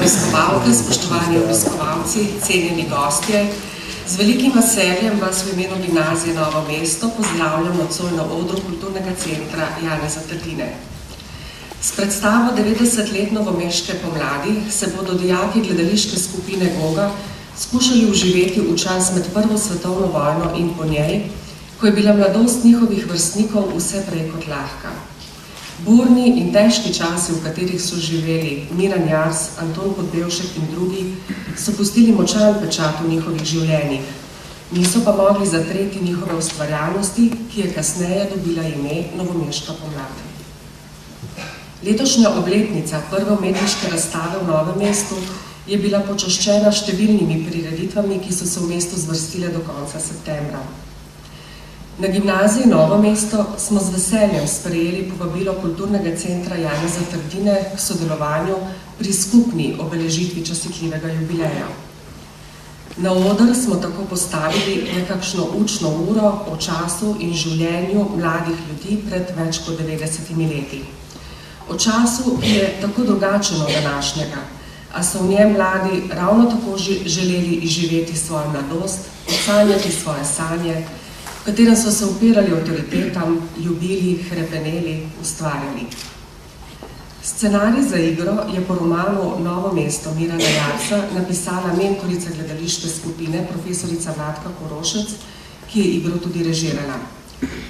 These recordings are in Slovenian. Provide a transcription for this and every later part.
obiskovalke, spoštovani obiskovalci, cenjeni gostje, z velikim veseljem vas v imenu Gimnazije Novo mesto pozdravljam nocoj na odru Kulturnega centra Janeza Trdine. S predstavo 90 let novomeške pomladi se bodo dijaki gledališke skupine Goga skušali vživeti v čas med Prvo svetovno vojno in po njej, ko je bila mladost njihovih vrstnikov vse prej kot lahka. Burni in težki časi, v katerih so živeli Miran Jars, Anton Podbevšek in drugi, so pustili močan pečat v njihovih življenjih. Niso pa mogli zatreti njihove ustvarjalnosti, ki je kasneje dobila ime Novomeška pomlad. Letošnja obletnica prve umetniške razstave v Novem mestu je bila počaščena številnimi prireditvami, ki so se v mestu zvrstile do konca septembra. Na Gimnaziji Novo mesto smo z veseljem sprejeli povabilo Kulturnega centra Janeza Trdine k sodelovanju pri skupni obeležitvi častitljivega jubileja. Na oder smo tako postavili nekakšno učno uro o času in življenju mladih ljudi pred več kot 90 leti. O času, ki je tako drugačen od današnjega, a so v njem mladi ravno tako želeli izživeti svojo mladost, osanjati svoje sanje, v katerem so se upirali avtoritetam, ljubili, hrepeneli, ustvarjali. Scenarij za igro je po romanu Novo mesto Mirana Jarsa napisala mentorica gledališke skupine, profesorica Vladka Korošec, ki je igro tudi režirala.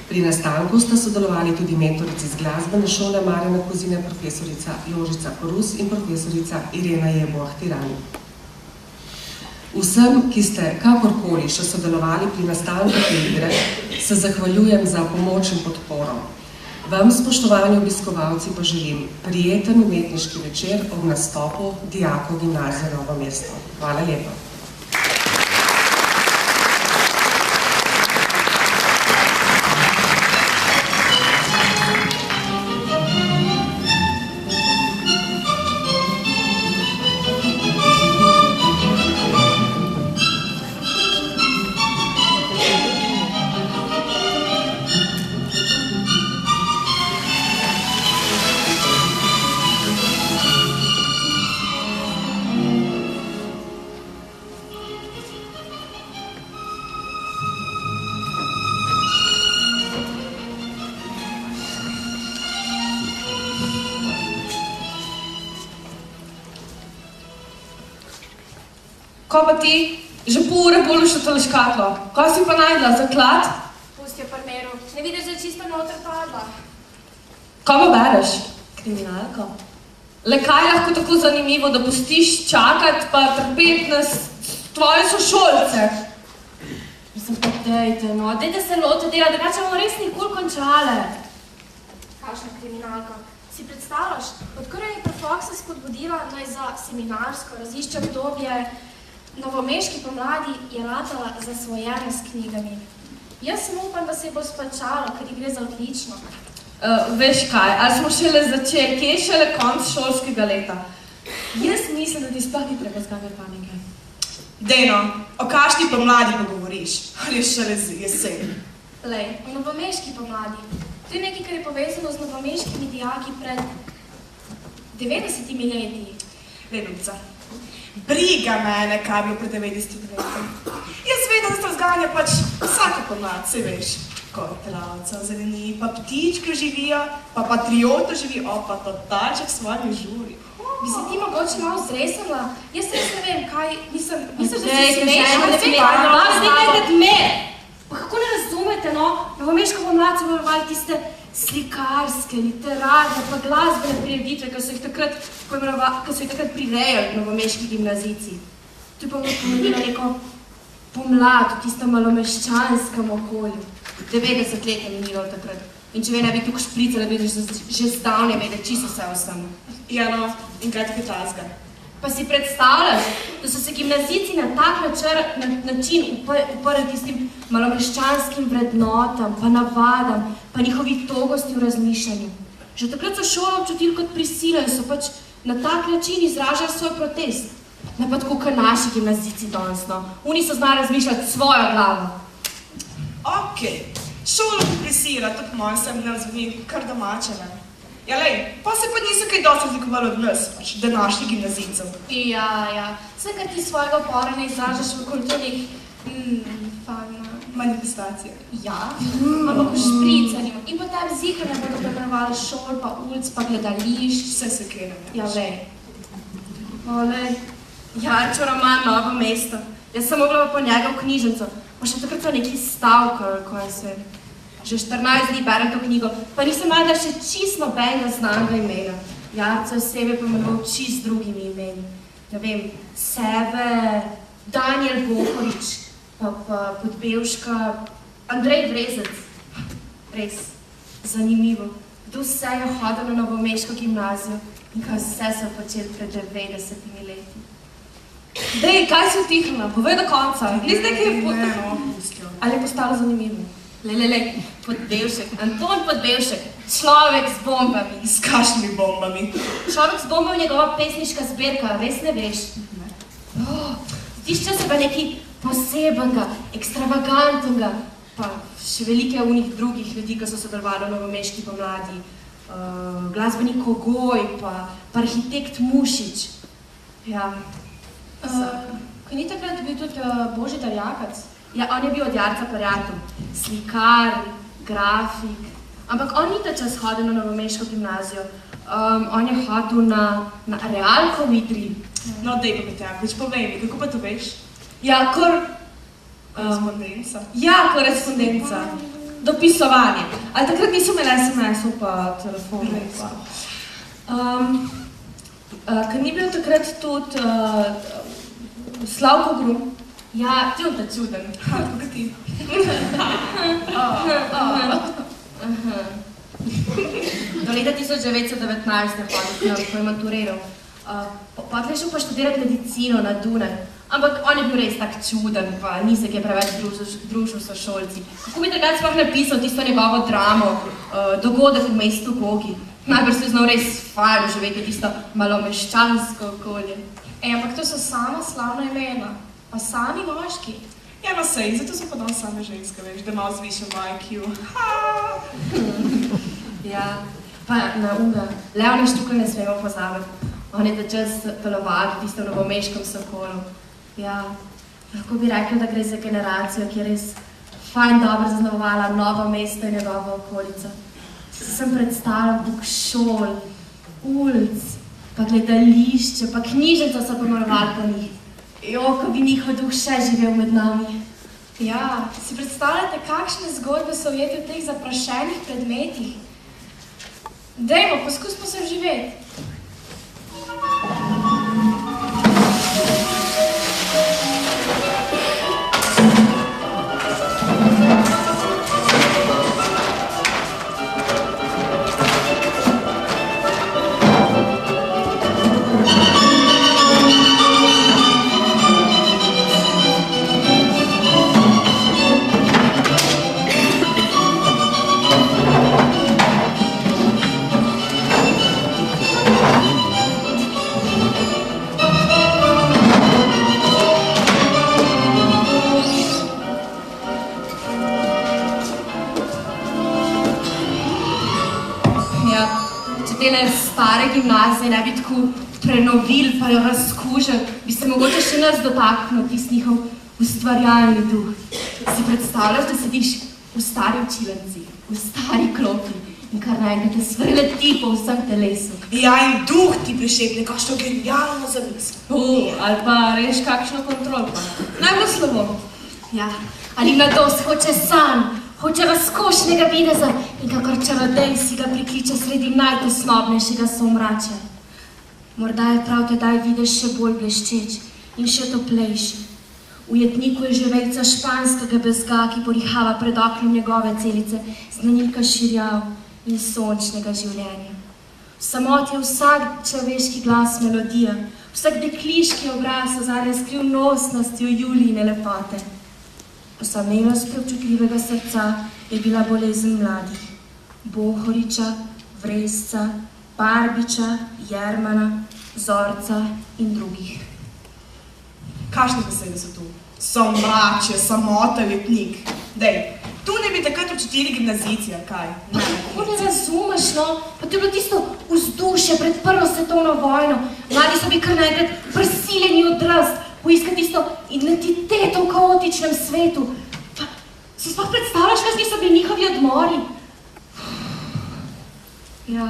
Pri nastanku sta sodelovali tudi mentorici z glasbene šole Marjana Kozine, profesorica Jožica Korus in profesorica Irena Jebo-Ahtirani. Vsem, ki ste kakorkoli še sodelovali pri nastanku te igre, se zahvaljujem za pomoč in podporo. Vam, spoštovani obiskovalci, pa želim prijeten umetniški večer ob nastopu dijakov Gimnazije Novo mesto. Hvala lepa. Ko pa ti? Že pol ure bolj v tole škatlo. Kaj si pa najdla? Zaklad? Pusti jo pri miru. Ne vidiš, da je čisto noter padla. Kaj pa bereš? Kriminalko. Le kaj je lahko tako zanimivo, da pustiš čakati pa trpeti na tvoje sošolce? Mislim, pa dejte, no. Dejte se lote dela, drugače bomo res nikoli končale. Kakšna kriminalka? Si predstavljaš, odkar je Perfoksa spodbudila naj za seminarsko razišče obdobje novomeški pomladi je ratala zasvojena s knjigami. Jaz sem upam, da se ji bo splačalo, ker ji gre za odlično. Veš kaj, ali smo šele začeli, kje je šele konc šolskega leta? Jaz mislim, da ti sploh ni treba zgane panike. Deno, o kakšni pomladi pa govoriš? Ali je šele jesen? Lej, o novomeški pomladi. To je nekaj, kar je povezano z novomeškimi dijaki pred 90 leti. Lenuca, briga mene, kaj je bilo pred 90 leti. Jaz vedem, da se zganja pač vsako pomlad, se veš. Kotlavca, zeleni, pa ptičke živijo, pa patrioto živijo, pa totalček svojimi žuri. Bi se ti mogoče malo zresala? Jaz res ne vem, kaj, mislim, da si smešna, ne vem, kaj. Pa kako ne razumete, no? Novomeško pomlad so varovali tiste slikarske, literarne, pa glasbene prireditve, ki so jih takrat prirejali novomeški gimnazijci. To je pa pomenilo neko pomlad v tistem malomeščanskem okolju. 90 let je minilo takrat. In če ne bi tukaj špricala, bi že zdavne vedeli čisto vse o samo. Ja, no, in kaj ti tazga? Pa si predstavljaš, da so se gimnazijci na tak način uprli tistim malomeščanskim vrednotam, pa navadam, pa njihovi togosti v razmišljanju. Že takrat so šolo občutili kot prisilo in so pač na tak način izražali svoj protest. Ne pa tako, kar naši gimnazijci danes, no. Oni so znali razmišljati svojo glavo. Okej, šolo ti prisila, tudi moj sem ne razumim, kar domačene. Ja, lej, pa se pa niso kaj dosti razlikovali od nas, pač današnjih gimnazijcev. Ja. Vse, kar ti svojega upora ne izražaš v kulturnih Manifestacije. Ja, ampak v špricanju. In potem zikr ne bodo premenovali šol, pa ulic, pa gledališč. Vse se kene. Ja, lej. Olej, Jarčo roman Novo mesto. Jaz sem mogla po njega v knjižnico, pa še takrat so neki stavkali, ko se že 14 dni berem to knjigo, pa nisem imela še čist nobenega znanega imena. Jarco je sebe pomenoval čist drugimi imeni. Ne vem, Sebe, Daniel Bohorič, pa Podbevška, Andrej Vrezec. Res, zanimivo. Kdo vse je hodil na novomeško gimnazijo in kaj vse so počeli pred 90 leti. Dej, kaj si utihnila? Povej do konca. Nis nekaj Ali je postalo zanimivo? Lej, Podbevšek, Anton Podbevšek, človek z bombami. S kakšnimi bombami? Človek z bombami je njegova pesniška zbirka, res ne veš? Zdišče se pa nekaj posebenega, ekstravagantnega, pa še velike unih drugih ljudi, ki so sodelovali v novomeški pomladi. Glasbenik Kogoj, pa arhitekt Mušič. Ja. Ko ni takrat bil tudi Božidar Jakac? Ja, on je bil od Jarca prijatelj. Slikar, grafik. Ampak on ni ta čas hodil na novomeško gimnazijo. On je hodil na realko v Idriji. No, dej pa Petjakovič, povej mi, kako pa to veš? Ja, Korespondenca. Ja, korespondenca. Dopisovanje. Ali takrat niso imeli SMS-ov pa telefonov? Ker ni bil takrat tudi Slavko Grum? Ja, tudi čuden. Kako ti? Do leta 1919 je hodil, ko je maturiral. Potem je šel pa študirati medicino na Dunaj. Ampak on je bil res tak čuden, pa ni se kaj preveč družil s sošolci. Kako bi takrat sploh napisal tisto njegovo dramo, Dogodek v mestu Gogi? Najbrž se je znal res fajn živeti tisto malomeščansko okolje. Ampak to so sama slavna imena, pa sami moški. Ja, no sej, zato so pa danes same ženske, veš, da malo zvišam IQ. Ja, pa na Leona Štukl ne smemo pozabiti. On je čas deloval v tistem novomeškem Sokolu. Ja, lahko bi rekli, da gre za generacijo, ki je res fajn dobro zaznamovala Novo mesto in njegovo okolico. Se sem predstavljal bog šol, ulic, pa gledališče, pa knjižnico so pomenovali po njih. Ko bi njihov duh še živel med nami. Ja, si predstavljate, kakšne zgodbe so ujete v teh zaprašenih predmetih? Dajmo, poskusimo se vživeti. Stare gimnazije ne bi tako prenovili, pa jo razkužili, bi se mogoče še nas dotaknil tisti njihov ustvarjalni duh. Si predstavljaš, da sediš v stari učilnici, v stari klopi in kar naenkrat te svrleti po vsem telesu. Ja, in duh ti prišepne kakšno genialno zamisel. Ali pa reš kakšno kontrolko. Najbolj slabo. Ja, ali mladost hoče sanj, hoče razkošnega videza in kakor čarodej si ga prikliče sredi najtesnobnejšega somračja. Morda je prav tedaj videz še bolj bleščeč in še toplejši. V jetniku je že vejica španskega bezga, ki porihava pred oknom njegove celice, znanilka širjav in sončnega življenja. V samoti je vsak človeški glas melodija, vsak dekliški obraz ozarja skrivnostnostjo Julijine lepote. Osamelost preobčutljivega srca je bila bolezen mladih. Bohoriča, Vrezca, Barbiča, Jermana, Zorca in drugih. Kakšne besede so tu? Somračje, samota, jetnik. Dej, Tu ne bi takrat učitili gimnazijci, ali kaj? Kako ne razumeš, no? Pa to je bilo tisto vzdušje pred prvo svetovno vojno. Mladi so bili kar naenkrat prisiljeni odrast, poiskati tisto identiteto v kaotičnem svetu. Pa si sploh predstavljaš, kakšni so bili njihovi odmori? Ja.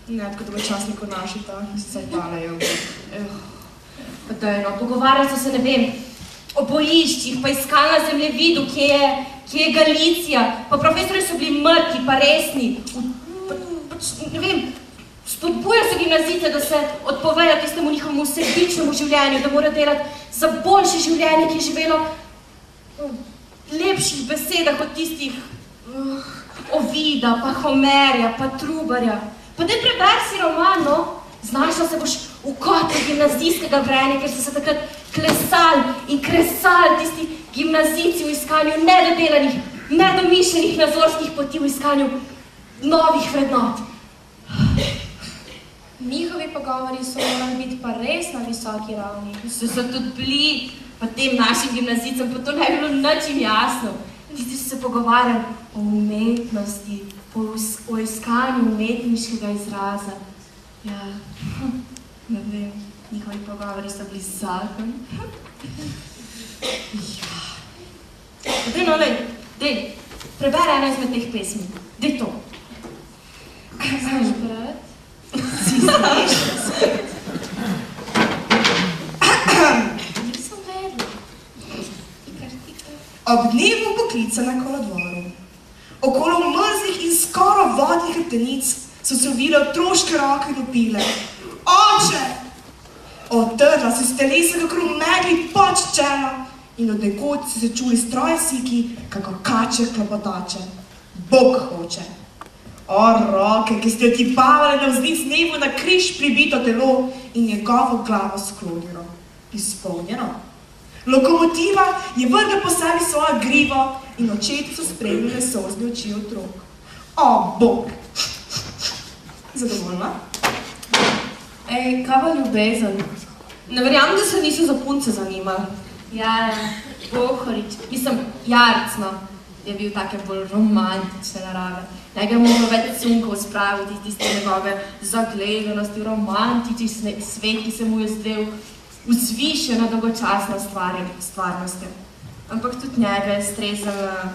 Ne, tako da v časniku naši ta, se zapalajo. Pa daj, no, pogovarjali so se, ne vem, o bojiščih, pa iskali na zemljevidu, kje je Galicija, pa profesori so bili mrki, pa resni. Ne vem, spodbujajo se gimnazijce, da se odpovejo tistemu njihovemu sebičnemu življenju, da morajo delati za boljše življenje, ki je živelo v lepših besedah od tistih Ovida, pa Homerja, pa Trubarja. Pa daj preberi si roman, no? Znašla se boš v kotlu gimnazijskega vrenja, ker so se takrat klesali in kresali tisti gimnazijci v iskanju nedodelanih, nedomišljenih nazorskih poti, v iskanju novih vrednot. Njihovi pogovori so morali biti pa res na visoki ravni. So tudi bili, pa tem našim gimnazijcem, pa to ne bi bilo nič jim jasno. Tisti so se pogovarjali o umetnosti, o iskanju umetniškega izraza. Ja, ne vem, njihovi pogovori so bili zakon. Ja. Dej, no, dej, preberi eno izmed teh pesmi. Dej to. Znaš brati? Si smešna spet. Nisem vedela. Ob dnevu poklica na kolodvoru, okolo mrzlih in skoraj vodnih hrbtenic so se ovile otroške roke in vpile. Oče! Otrla so iz telesa kakor v megli pod čela in od nekod so se čuli stroje siki, kako kače klopotače. Bog hoče. O, roke, ki ste otipavale navzlic nebu na križ pribito telo in njegovo glavo sklonjeno. Izpolnjeno. Lokomotiva je vrgla po sebi svojo grivo in očeti so spremljale solzne oči otrok. O, Bog! Zadovoljna? Ej, kaj pa ljubezen? Ne verjamem, da se niso za punce zanimali. Ja, Bohorič, mislim, Jarc, no, je bil take bolj romantične narave. Njega je moglo več sunkov spraviti, tiste njegove zagledanosti, romantični svet, ki se mu je zdel vzvišena dolgočasna stvarnostjo. Ampak tudi njega je strezala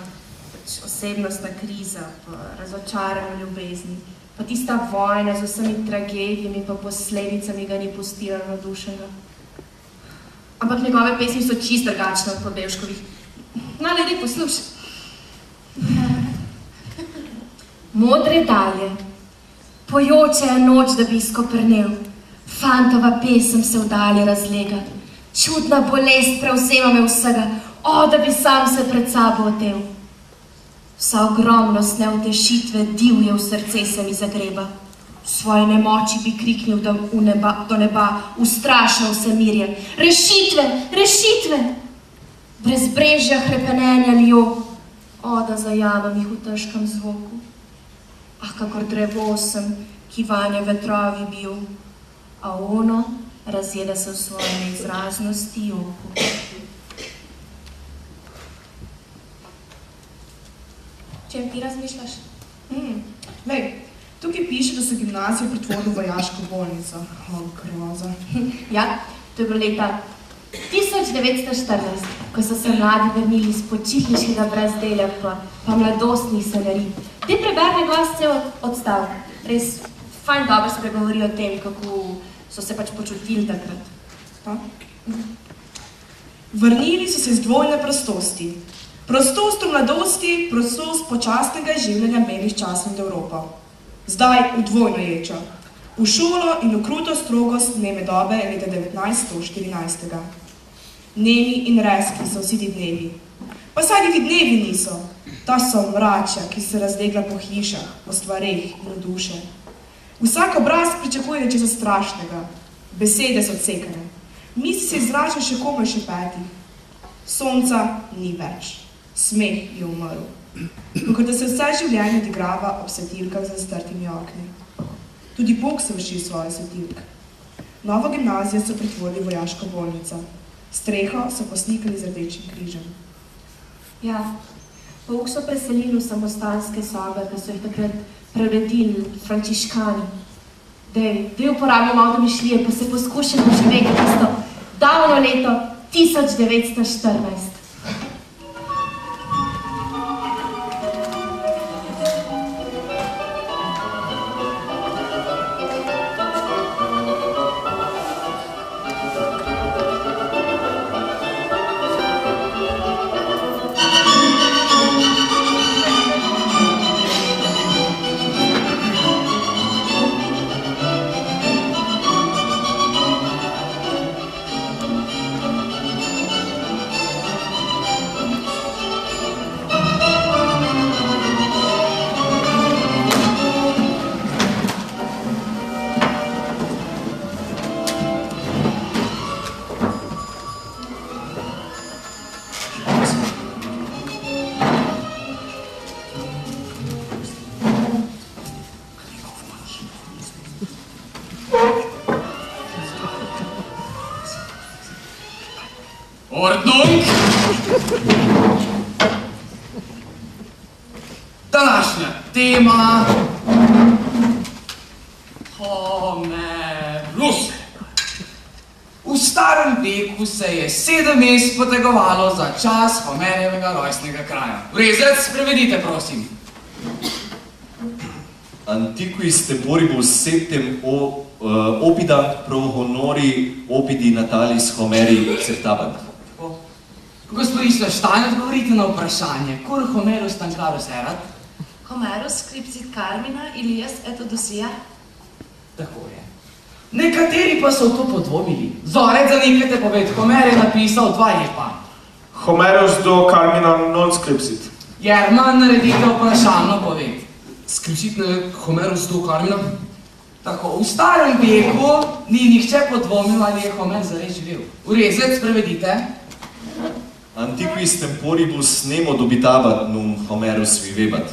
osebnostna kriza, pa razočarana ljubezni, pa tista vojna z vsemi tragedijami pa posledicami ga ni pustila navdušenega. Ampak njegove pesmi so čisto drugačne od Podbevškovih. No, daj poslušaj. Modre dalje, pojoče je noč, da bi izkoprnel, fantova pesem se v dalje razlega, čudna bolest prevzema me vsega, o, da bi sam se pred sabo otel. Vsa ogromnost neutešitve divje v srce se mi zagreba, v svoji nemoči bi kriknil do neba, ustrašil vse mirje. Rešitve, rešitve! Brezbrežja hrepenenja lijo, o, da zajamem jih v težkem zvoku. Ah, kakor drevo sem, ki vanje vetrovi bil, a ono razjede se v svoje neizraznosti joku. Čem ti razmišljaš? Lej, tukaj piše, da se gimnazijo pretvoril v vojaško bolnico. O, groza. Ja, to je bilo leta 1914, ko so se mladi vrnili iz počitniškega brezdelja pa mladostnih sanjarij. Te preberi njegov cel odstavek. Res fajn dobro spregovori o tem, kako so se pač počutili takrat. Pa? Vrnili so se iz dvojne prostosti. Prostost v mladosti, prostost počasnega življenja belih časov med Evropo. Zdaj v dvojno ječo. V šolo in v kruto strogost neme dobe leta 1914. Nemi in rezki so vsi ti dnevi. Pa saj ti dnevi niso. Ta so mračja, ki se razlegla po hišah, po stvareh in v duše. Vsak obraz pričakuje nečesa strašnega. Besede so odsekane. Misli se izražajo še komaj še petih. Sonca ni več. Smeh je umrl. Kot da se vse življenje odigrava ob svetilkah za zastrtimi okni. Tudi Bog se vrši svoje svetilke. Novo gimnazijo so pretvorili v vojaško bolnico. Streho so poslikali z rdečim križem. Ja, Pouk so preselili v samostanske sobe, ki so jih takrat preuredili frančiškani. Dej uporabljam malo domišljije, pa se poskušam doživeti tisto davno leto 1914. Ordnung! Današnja tema Homerus. V starem veku se je 7 mest potegovalo za čas Homerjevega rojstnega kraja. Vrezec, prevedite, prosim. Antiquis temporibus septem opidant pro honori opidi natalis Homeri certabant. Gospodična Štajn, odgovorite na vprašanje. Kur Homerus tancarus erat? Homerus scripsit Carmina, Ilias et Odysseia. Tako je. Nekateri pa so v to podvomili. Zorec, zanikajte poved, Homer je napisal 2 epa. Homerus do Carmina non scripsit. Jerman, naredite vprašalno poved. Scripsit Homerus do Carmina? Tako, v starem veku ni nihče podvomil, ali je Homer zares živel. Vrezec, prevedite. Antiquis temporibus nemo dubitabat num Homerus vivebat.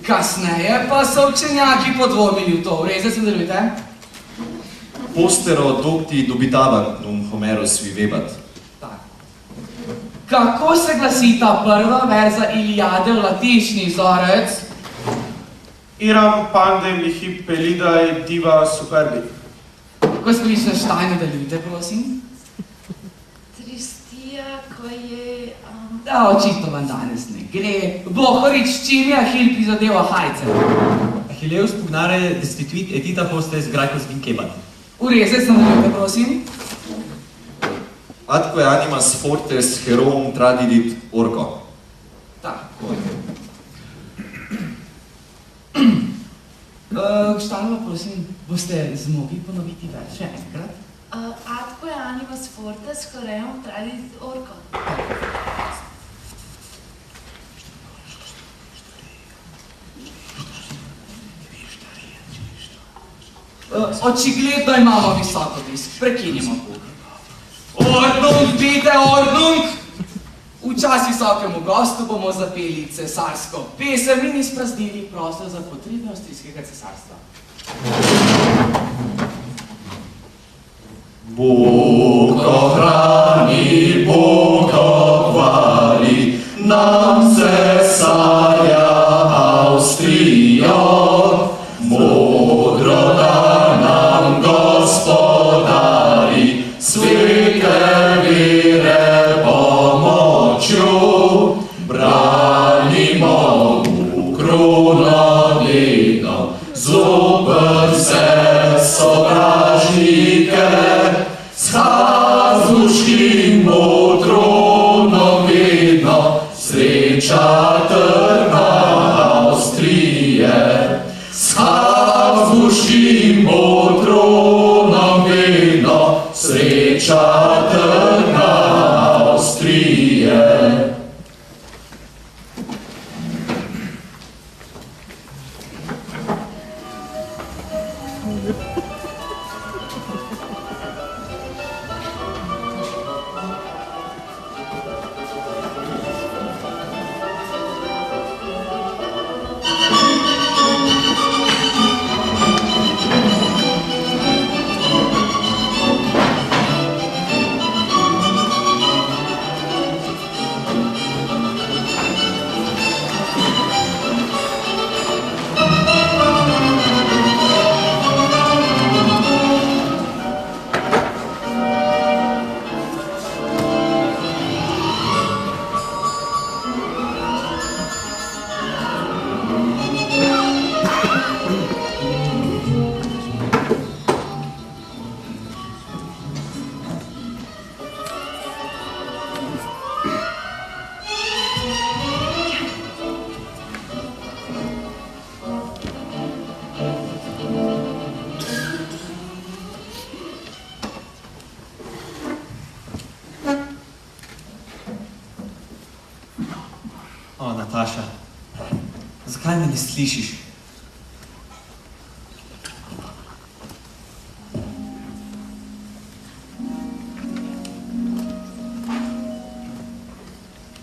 Kasneje pa so učenjaki podvomili v to. Vrezec, nadaljujte. Postero docti dubitabat num Homerus vivebat. Kako se glasi ta prva verza Iliade v latinščini, Zorec? Iram pandem lihi pelidae diva superbi. Gospodična Štajn, nadaljujte, prosim. Tristija, ko je... Da, očitno vam danes ne gre. Bohorič, čim je Ahil prizadel Ahajce? Achilleus pugnare destituit et ita hostes Graecos vincebat. Vrezec, nadaljujte, prosim. Atque animas fortes heroum tradidit orco. Tako je. Štajnova, prosim, boste zmogli ponoviti več še enkrat? Atque animas fortes horeum tradit orco. Očigledno imamo visok obisk. Prekinimo puk. Ordnung, pite, ordnung! V čas visokemu gostu bomo zapeli cesarsko pesem in izpraznili prostor za potrebe avstrijskega cesarstva. Bog ohrani, Bog ohvali, nam cesarja Avstrijo, modro da nam gospodari, svete vire pomočju, branimo ukrono deno, zoper vse sovražnike, s Habsburškim tronom vedno, sreča trna Avstrije. S Habsburškim tronom vedno, sreča trna Avstrije. Nataša, zakaj me ne slišiš?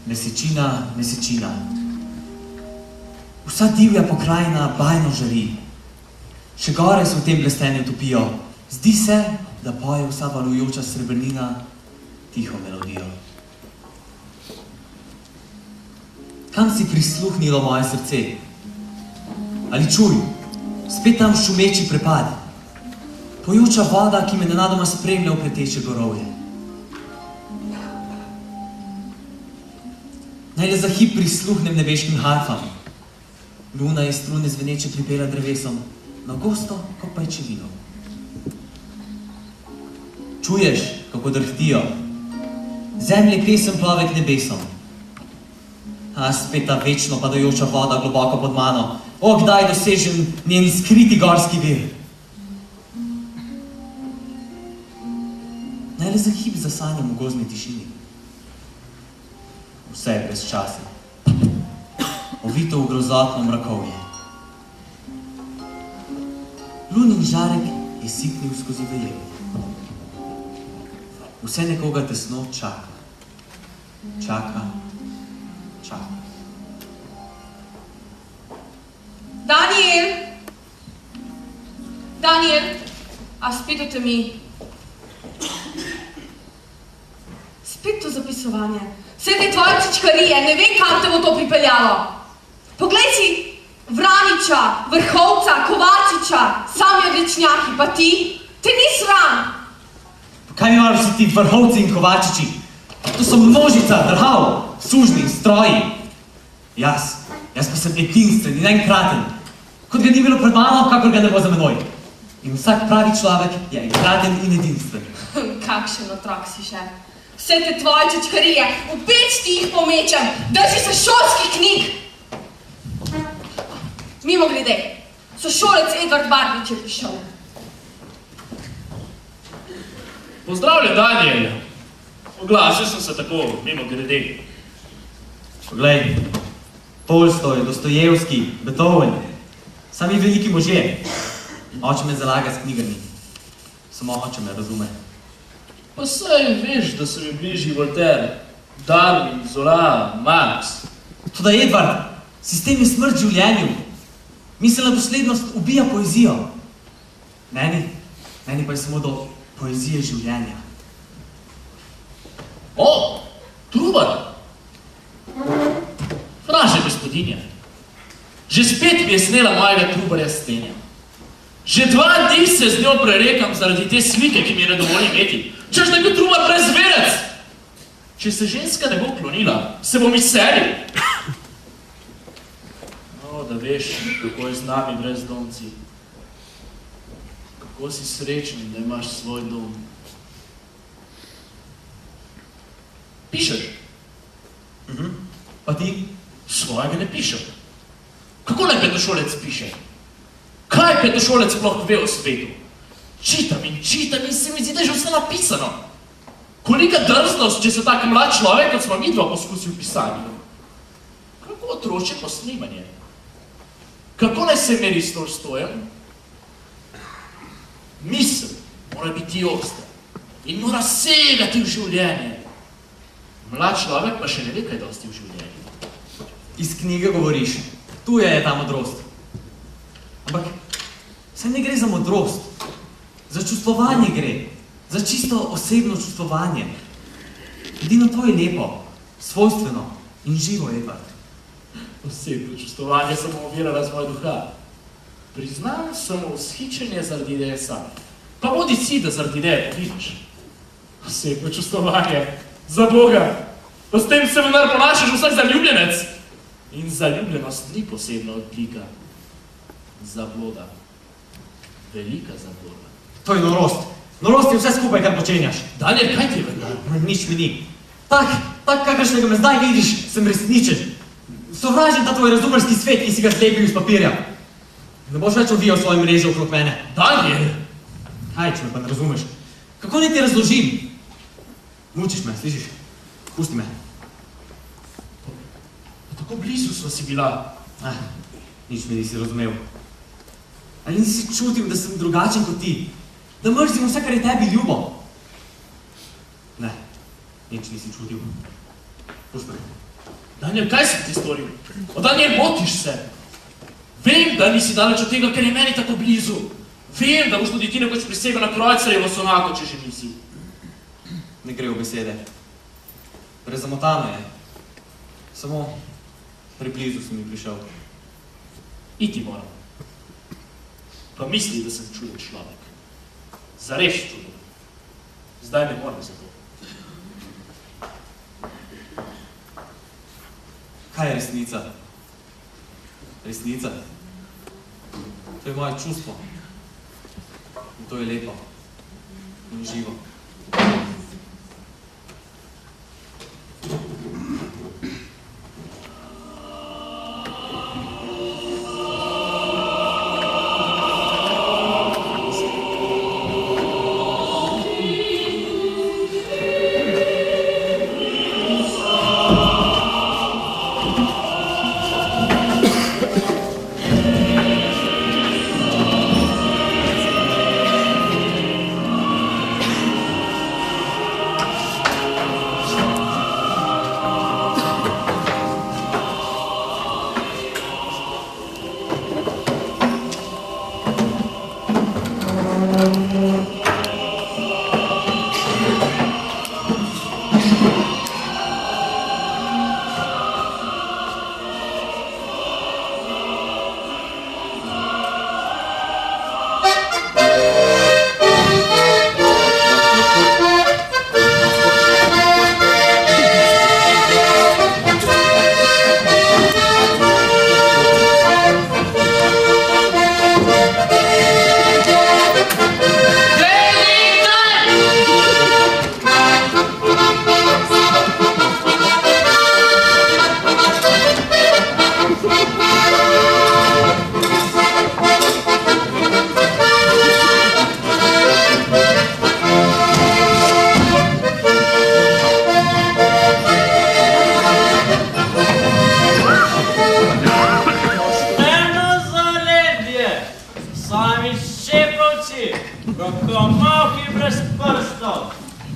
Mesečina, mesečina. Vsa divja pokrajina bajno žari. Še gore se v tem blestenju topijo. Zdi se, da poje vsa valujoča srebrnina tiho melodijo. Kam si prisluhnilo moje srce? Ali čuj, spet tam šumeči prepad. Pojoča voda, ki me nenadoma spremlja v pleteče gorovje. Naj le za hip prisluhnem nebeškim harfam. Luna je strune zveneče pripela drevesom, na gosto kot pajčevino. Čuješ, kako drhtijo? Zemlje pesem plove k nebesom. A spet ta večno padajoča voda globoko pod mano. O, kdaj dosežem njen skriti gorski vir? Naj le za hip zasanjam v gozdni tišini. Vse je brez časa. Ovito v grozotno mrakovje. Lunin žarek je sipnil skozi veje. Vse nekoga tesno čaka. Čaka. Čaka. Daniel! Daniel! A spet v temi? Spet to zapisovanje. Vse te tvoje čičkarije, ne vem, kam te bo to pripeljalo. Poglej si Vraniča, Vrhovca, Kovačiča, sami odličnjaki, pa ti? Te ni sram! Kaj mi imaš vsi ti Vrhovci in Kovačiči? To so množica drhav, sužni, stroji. Jaz pa sem edinstven in enkraten. Kot ga ni bilo pred mano, kakor ga ne bo za menoj. In vsak pravi človek je enkraten in edinstven. Kakšen otrok si še. Vse te tvoje čečkarije, v peč ti jih pomečem, drži se šolskih knjig. Mimo grede, sošolec Edvard Barbič je prišel. Pozdravljen, Daniel. Oglasil sem se tako, mimo grede. Poglej, Tolstoj, Dostojevski, Beethoven, sami veliki možje. Oče me zalaga s knjigami. Samo oče me razume. Pa saj veš, da se mi bliži Voltaire, Darwin, Zola, Marx. Toda Edvard, sistem je smrt življenju. Miselna doslednost ubija poezijo. Meni pa je samo do poezije življenja. O, Trubar! Vraže, gospodinja. Že spet mi je snela mojega Trubarja stenja. Že 2 dni se z njo prerekam zaradi te slike, ki mi je ne dovoli imeti. Češ da je bil Trubar brezverec. Če se ženska ne bo klonila, se bom izselil. No, da veš, kako je z nami brezdomci. Kako si srečen, da imaš svoj dom. Pišeš? Pa ti? Svojega ne pišem. Kako naj petošolec piše? Kaj petošolec sploh ve o svetu? Čitam in se mi zdi, da je že vse napisano. Kolika drznost, če se tak mlad človek, kot smo midva poskusil v pisanju. Kako otroče posnemanje? Kako naj se meri s Tolstojem? Misel mora biti ostra in mora segati v življenje. Mlad človek pa še ne ve, kaj dosti v življenju. Iz knjige govoriš, tuja je ta modrost. Ampak, saj ne gre za modrost, za čustvovanje gre, za čisto osebno čustvovanje. Edino to je lepo, svojstveno in živo, Edvard. Osebno čustvovanje samo ovira razvoj duha. Priznam samo vzhičenje zaradi ideje sam. Pa bodi si, da zaradi ideje povidiš. Osebno čustvovanje, za Boga. Pa s tem se vendar ponašaš vsak zaljubljenec. In zaljubljenost ni posebna odlika. Zabloda. Velika zabloda. To je norost. Norost je vse skupaj, kar počenjaš. Daniel, kaj ti je vendar? Nič mi ni. Tak, kakršnega me zdaj vidiš, sem resničen. Sovražim ta tvoj razumerski svet, ki si ga zlepil iz papirja. Ne boš več ovijal svoje mreže okrog mene. Daniel! Kaj, če me pa ne razumeš? Kako naj ti razložim? Mučiš me, slišiš? Pusti me. Tako blizu sva si bila. Nič me nisi razumel. Ali nisi čutil, da sem drugačen kot ti? Da mrzim vse, kar je tebi ljubo? Ne, nič nisi čutil. Pusti. Daniel, kaj si ti storil? O, Daniel, motiš se. Vem, da nisi daleč od tega, ker je meni tako blizu. Vem, da boš tudi ti nekoč prisegel na Krojcarjevo sonato, če že nisi. Ne gre v besede. Prezamotano je. Samo preblizu sem mi prišel. Iti moram. Pa misli, da sem čuden človek. Zares čuden. Zdaj ne morem za to. Kaj je resnica? Resnica? To je moje čustvo. In to je lepo. In živo.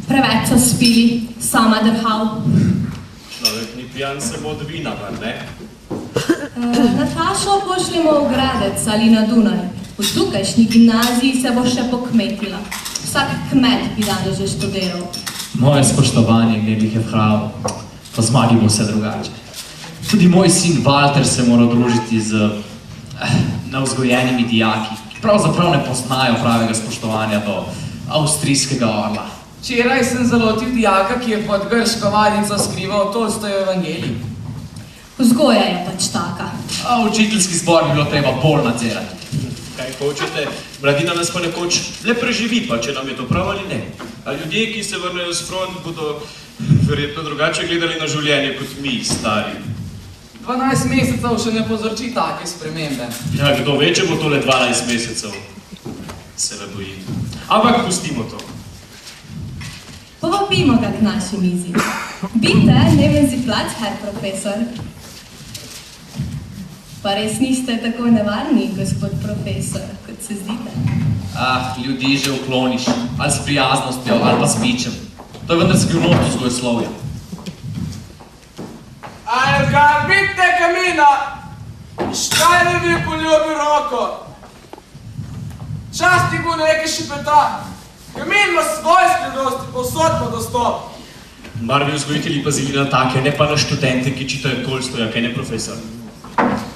Preveč so spili, sama drhal. Človek ni pijan samo od vina, mar ne? Natašo pošljemo v Gradec ali na Dunaj. V tukajšnji gimnaziji se bo še pokmetila. Vsak kmet bi danes že študiral. Moje spoštovanje, Gnebih je prav, pa zmagi bo vse drugače. Tudi moj sin Walter se mora družiti z nevzgojenimi dijaki, ki pravzaprav ne poznajo pravega spoštovanja do avstrijskega orla. Včeraj sem zalotil dijaka, ki je pod grško vadico skrival Tolstojev evangelij. Vzgoja je pač taka. A učiteljski zbor bi bilo treba bolj nadzirati. Kaj hočete? Mladina nas pa nekoč le preživi, pa če nam je to prav ali ne. A ljudje, ki se vrnejo z front, bodo verjetno drugače gledali na življenje kot mi, stari. 12 mesecev še ne povzroči take spremembe. Ja, kdo ve, če bo tole 12 mesecev. Se me bojim. Ampak pustimo to. Povabimo ga k naši mizi. Bitte, nehmen Sie Platz, Herr Profesor. Pa res niste tako nevarni, gospod profesor, kot se zdite. Ljudi že ukloniš, ali s prijaznostjo, ali pa s pičem. To je vendar skrivnost vzgojoslovja. Kaj vidite kamina? Škaj ne bi poljubil roko? Časti bo nekaj šipeta. Kamin ima svoje skrivnosti, povsod pa dostop. Mar bi vzgojitelji pazili na take, ne pa na študente, ki čitajo Tolstoja, kaj ne profesor?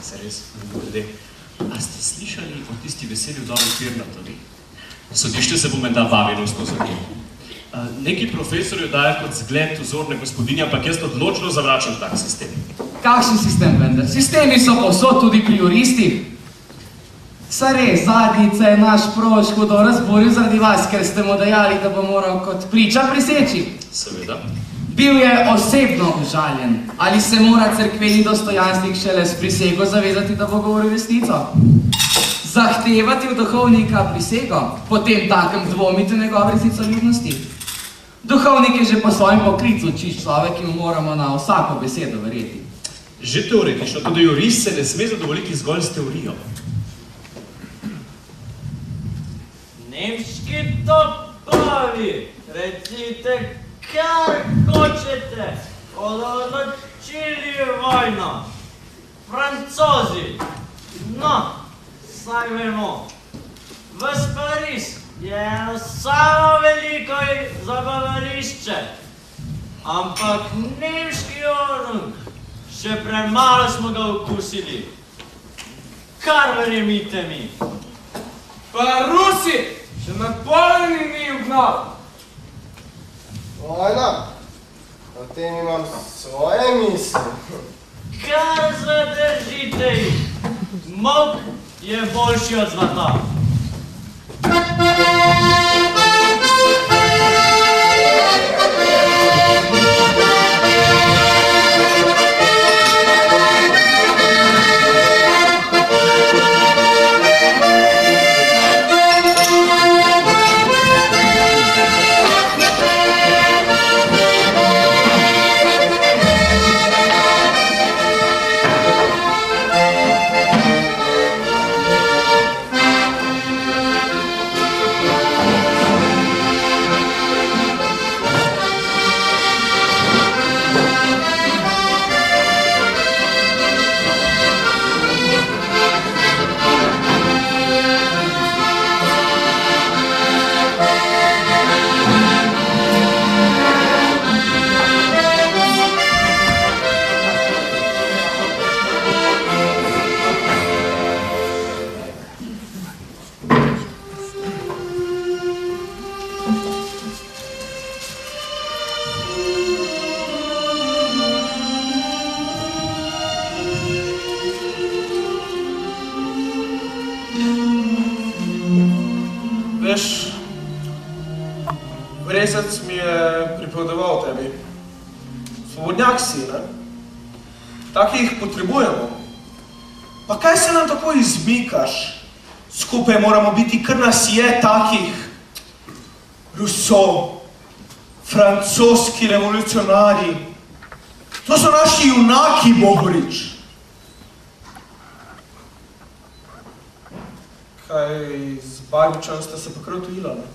Se res, ljudje. A ste slišali o tisti veseli vdovi Pirnatovi? Sodišče se bo menda vabilo s to zadevo. Neki profesor jo daje kot zgled vzorne gospodinje, ampak jaz odločno zavračam tak sistem. Kakšen sistem vendar? Sistemi so povsod tudi pri juristih. Res, zadnjica je naš proš hudo razburil zaradi vas, ker ste mu dejali, da bo moral kot priča priseči. Seveda. Bil je osebno užaljen. Ali se mora cerkveni dostojanstnik šele s prisego zavezati, da bo govoril resnico? Zahtevati od duhovnika prisego, potem takem dvomiti v njegove resnicoljubnosti. Duhovnik je že po svojem poklicu čist človek, ki mu moramo na vsako besedo verjeti. Že teoretično, tudi jurist se ne sme zadovoljiti zgolj s teorijo. Nemški topovi, recite kar hočete, bodo odločili vojno. Francozi, no, saj vemo, ves Pariz je eno samo veliko zabavališče, ampak nemški orung, še premalo smo ga okusili. Kar verjemite mi. Pa Rusi, še napolni ni ugnal. Vojna, o tem imam svoje misli. Kar zadržite jih. Molk je boljši od zlata. Veš, Vrezec mi je pripovedoval tebi. Svobodnjak si, ne? Takih potrebujemo. Pa kaj se nam tako izmikaš? Skupaj moramo biti, kar nas je takih. Rousseau, francoski revolucionarji. To so naši junaki, Bohorič. Kaj, z Barbičem sta se pa kar otujila, ne?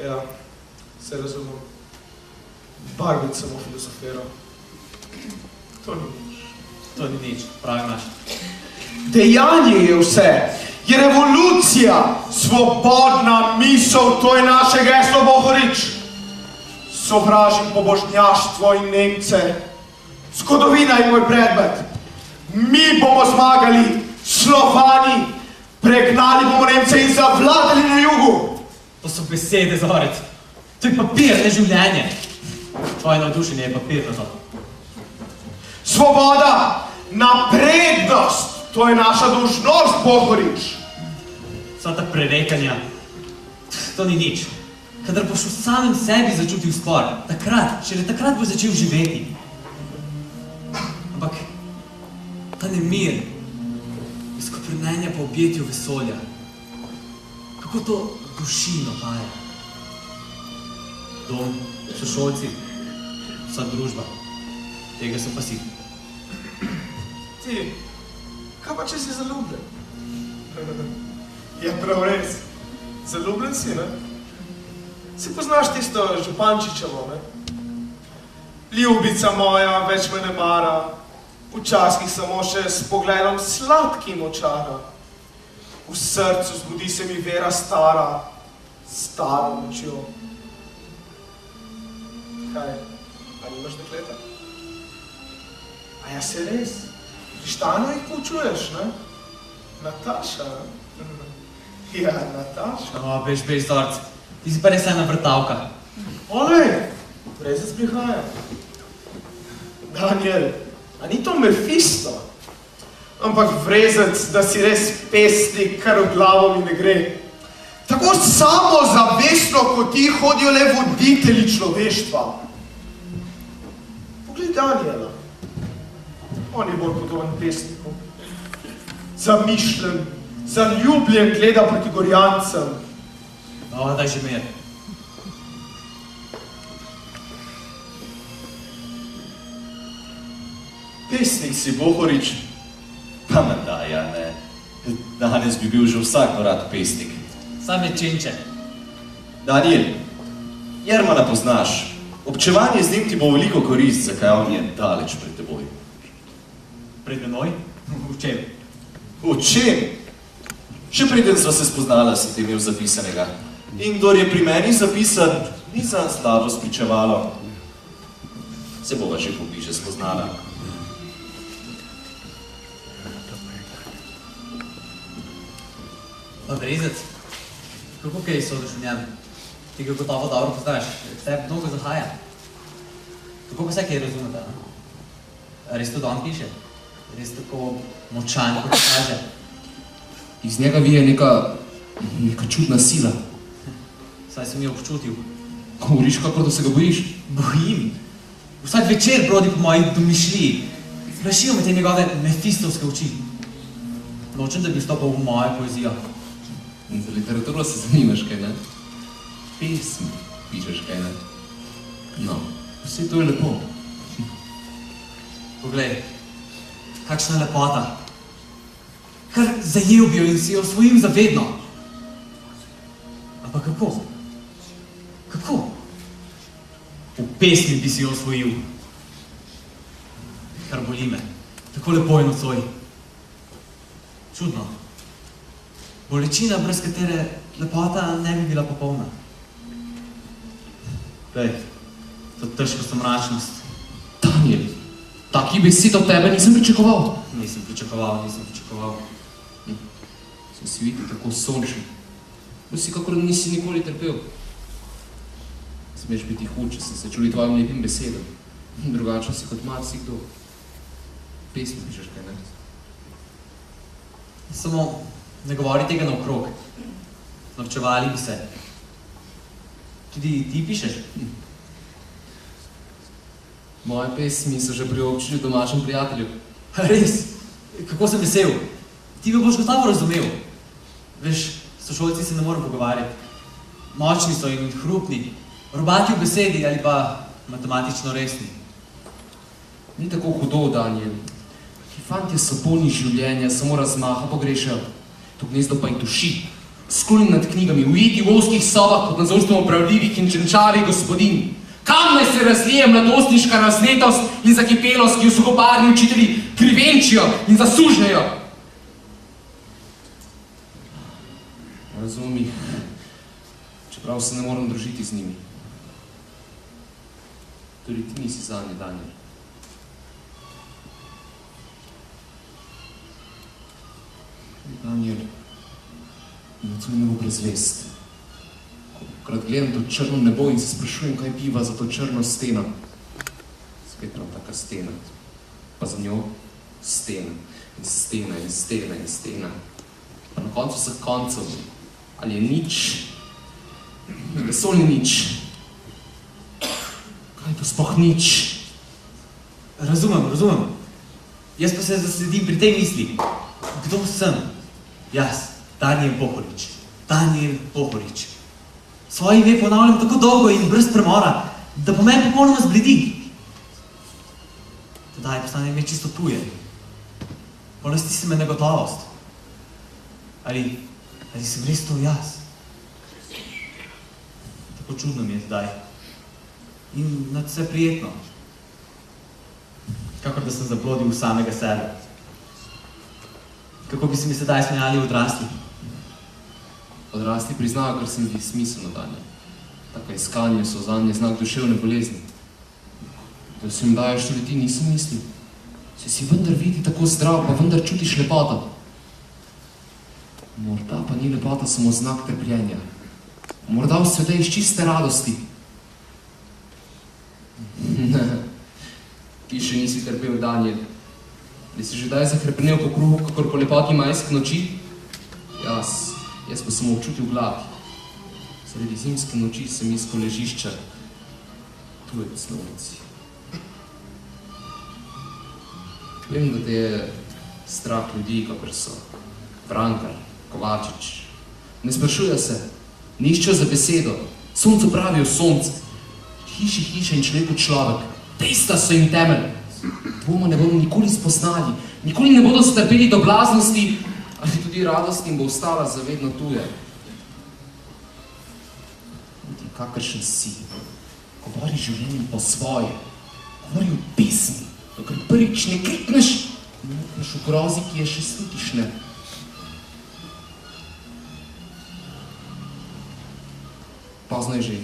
Ja, se razumem. Barbič samo filozofiral. To ni nič. To ni nič, pravi naš. Dejanje je vse. Je revolucija, svobodna misel, to je naše geslo, Bohorič. Sovražim pobožnjaštvo in Nemce. Zgodovina je moj predmet. Mi bomo zmagali, Slovani, pregnali bomo Nemce in zavladali na jugu. To so besede, Zorec. To je papir, ne življenje. Tvoje navdušenje je papir na to. Svoboda, naprednost, to je naša dolžnost, Bohorič. Sva ta prerekanja, to ni nič. Kadar boš v samem sebi začutil spor, šele takrat boš začel živeti. Ampak ta nemir, izkoprnenja po objetju vesolja, kako to duši napaja. Dom, sošolci, vsa družba, tega sem pa si. Ti, kaj pa če si zaljubljen? Ja, prav res. Zaljubljen si, ne? Si poznaš tisto Župančičevo, ne? Ljubica moja, več me ne mara, včasih samo še s pogledom sladkim očara. V srcu zbudi se mi vera stara, staro močjo. Kaj, a nimaš dekleta? A ja se res, Krištano jih poučuješ, ne? Nataša, ne? Ja, Nataša. O, bež, Zorc, ti si pa res ena vrtavka. Olej, Vrezec prihaja. Daniel, a ni to Mefisto? Ampak Vrezec, da si res pesnik, kar v glavo mi ne gre. Tako samozavestno, kot ti hodijo le voditelji človeštva. Poglej Daniela. On je bolj podoben pesniku. Zamišljen, zaljubljen gleda proti Gorjancem. O, daj že mir. Pesnik si, Bohorič. Pa menda, ja, ne. Danes bi bil že vsak rad pesnik. Sam je činče. Daniel, Jermana poznaš. Občevanje z njim ti bo veliko korist, zakaj on je daleč pred teboj. Pred menoj? V čem? V čem? Še preden sva se spoznala, si ti imel zapisanega. In kdor je pri meni zapisan, ni za slabo spričevalo. Se bova že pobliže spoznala. Odrezec, kako kaj sodiš v njem? Ti ga gotovo dobro poznaš, tebi mnogo zahaja. Kako pa vse kaj razumete, ne? Res to on piše? Res tako močan, kot kaže? Iz njega vije neka čudna sila. Saj sem jo občutil. Govoriš, kakor da se ga bojiš? Bojim. Vsak večer brodi po moji domišljiji. Sprašijo me te njegove mefistovske oči. Nočem, da bi vstopal v mojo poezijo. In za literaturo se zanimaš, kaj ne? Pesmi pišeš, kaj ne? No, vse to je lepo. Poglej, kakšna lepota. Kar zajel bi jo in si jo osvojim zavedno. Ampak kako? Kako? V pesmi bi si jo osvojil. Kar boli me. Tako lepo je nocoj. Čudno. Bolečina, brez katere lepota ne bi bila popolna. Glej, to težko mračnost. Daniel, taki besed od tebe nisem pričakoval. Nisem pričakoval. Se si vidi tako sončen. Da si kakor nisi nikoli trpel. Smeš biti hud, če sem se čuli tvojim lepim besedam. Drugačen si kot marsikdo. Pesmi pišeš, kaj ne? Samo ne govori tega naokrog. Norčevali bi se. Tudi ti pišeš? Moje pesmi so že priobčili domačem prijatelju. Res? Kako sem vesel. Ti ga boš gotovo razumel. Veš, sošolci se ne moram pogovarjati. Močni so in hrupni, robati v besedi ali pa matematično resni. Ni tako hudo, Daniel. Ti fantje so polni življenja, samo razmaha pogrešajo. To gnezdo pa jih duši. Skloni nad knjigami, ujeti v ozkih sobah pod nadzorstvom opravljivih in čenčavih gospodin. Kam naj se razlije mladostniška raznetost in zakipelost, ki jo suhoparni učitelji krivenčijo in zasužnejo? Razumi, čeprav se ne moram družiti z njimi. Tudi ti nisi zanje, Daniel. Daniel, nocoj ne bo brezvest. Krat gledam to črno nebo in se sprašujem, kaj biva za to črno steno. Spet nam taka stena, pa za njo stena in stena in stena in stena. Pa na koncu vseh koncev, ali je nič, vesolni nič. Kaj je to sploh nič? Razumem. Jaz pa se zasledim pri tej misli. Kdo sem? Jaz, Daniel Bohorič. Svoje ime ponavljam tako dolgo in brez premora, da po meni popolnoma zbledi. Tedaj postane ime čisto tuje. Bolesti se me negotovost. Ali sem res to jaz? Tako čudno mi je tedaj. In nadvse prijetno. Kakor da sem zablodil v samega sebe. Kako bi se mi sedaj smejali odrasli? Odrasli priznajo, kar se mi zdi smiselno, Daniel. Tako iskanje so zanje znak duševne bolezni. Da se jim daješ tudi ti, nisem mislil. Se si vendar vidi tako zdrav, pa vendar čutiš lepoto. Morda pa ni lepota samo znak trpljenja. Morda vse iz čiste radosti. Ti še nisi trpel, Daniel. Ali si že daj zahrepenel po kruhu, kakor po lepoti majske noči? Jaz pa sem občutil glad. Sredi zimske noči sem iskal ležišča. Tu je poslovnici. Vem, da te je strah ljudi, kakor so Vrankar, Kovačič. Ne sprašujejo se, ne iščejo za besedo. Soncu pravijo sonce. Hiši hiša in človeku človek. Testa so jim temelj. Dvoma ne bomo nikoli spoznali, nikoli ne bodo strpeli do blaznosti, ali tudi radost jim bo ostala zavedno tuja. Ti kakršen si, govori življenjem po svoje, govori v pesmi, dokaj prvič ne krikneš in mukneš v grozi, ki je še slutiš ne. Pozno je že.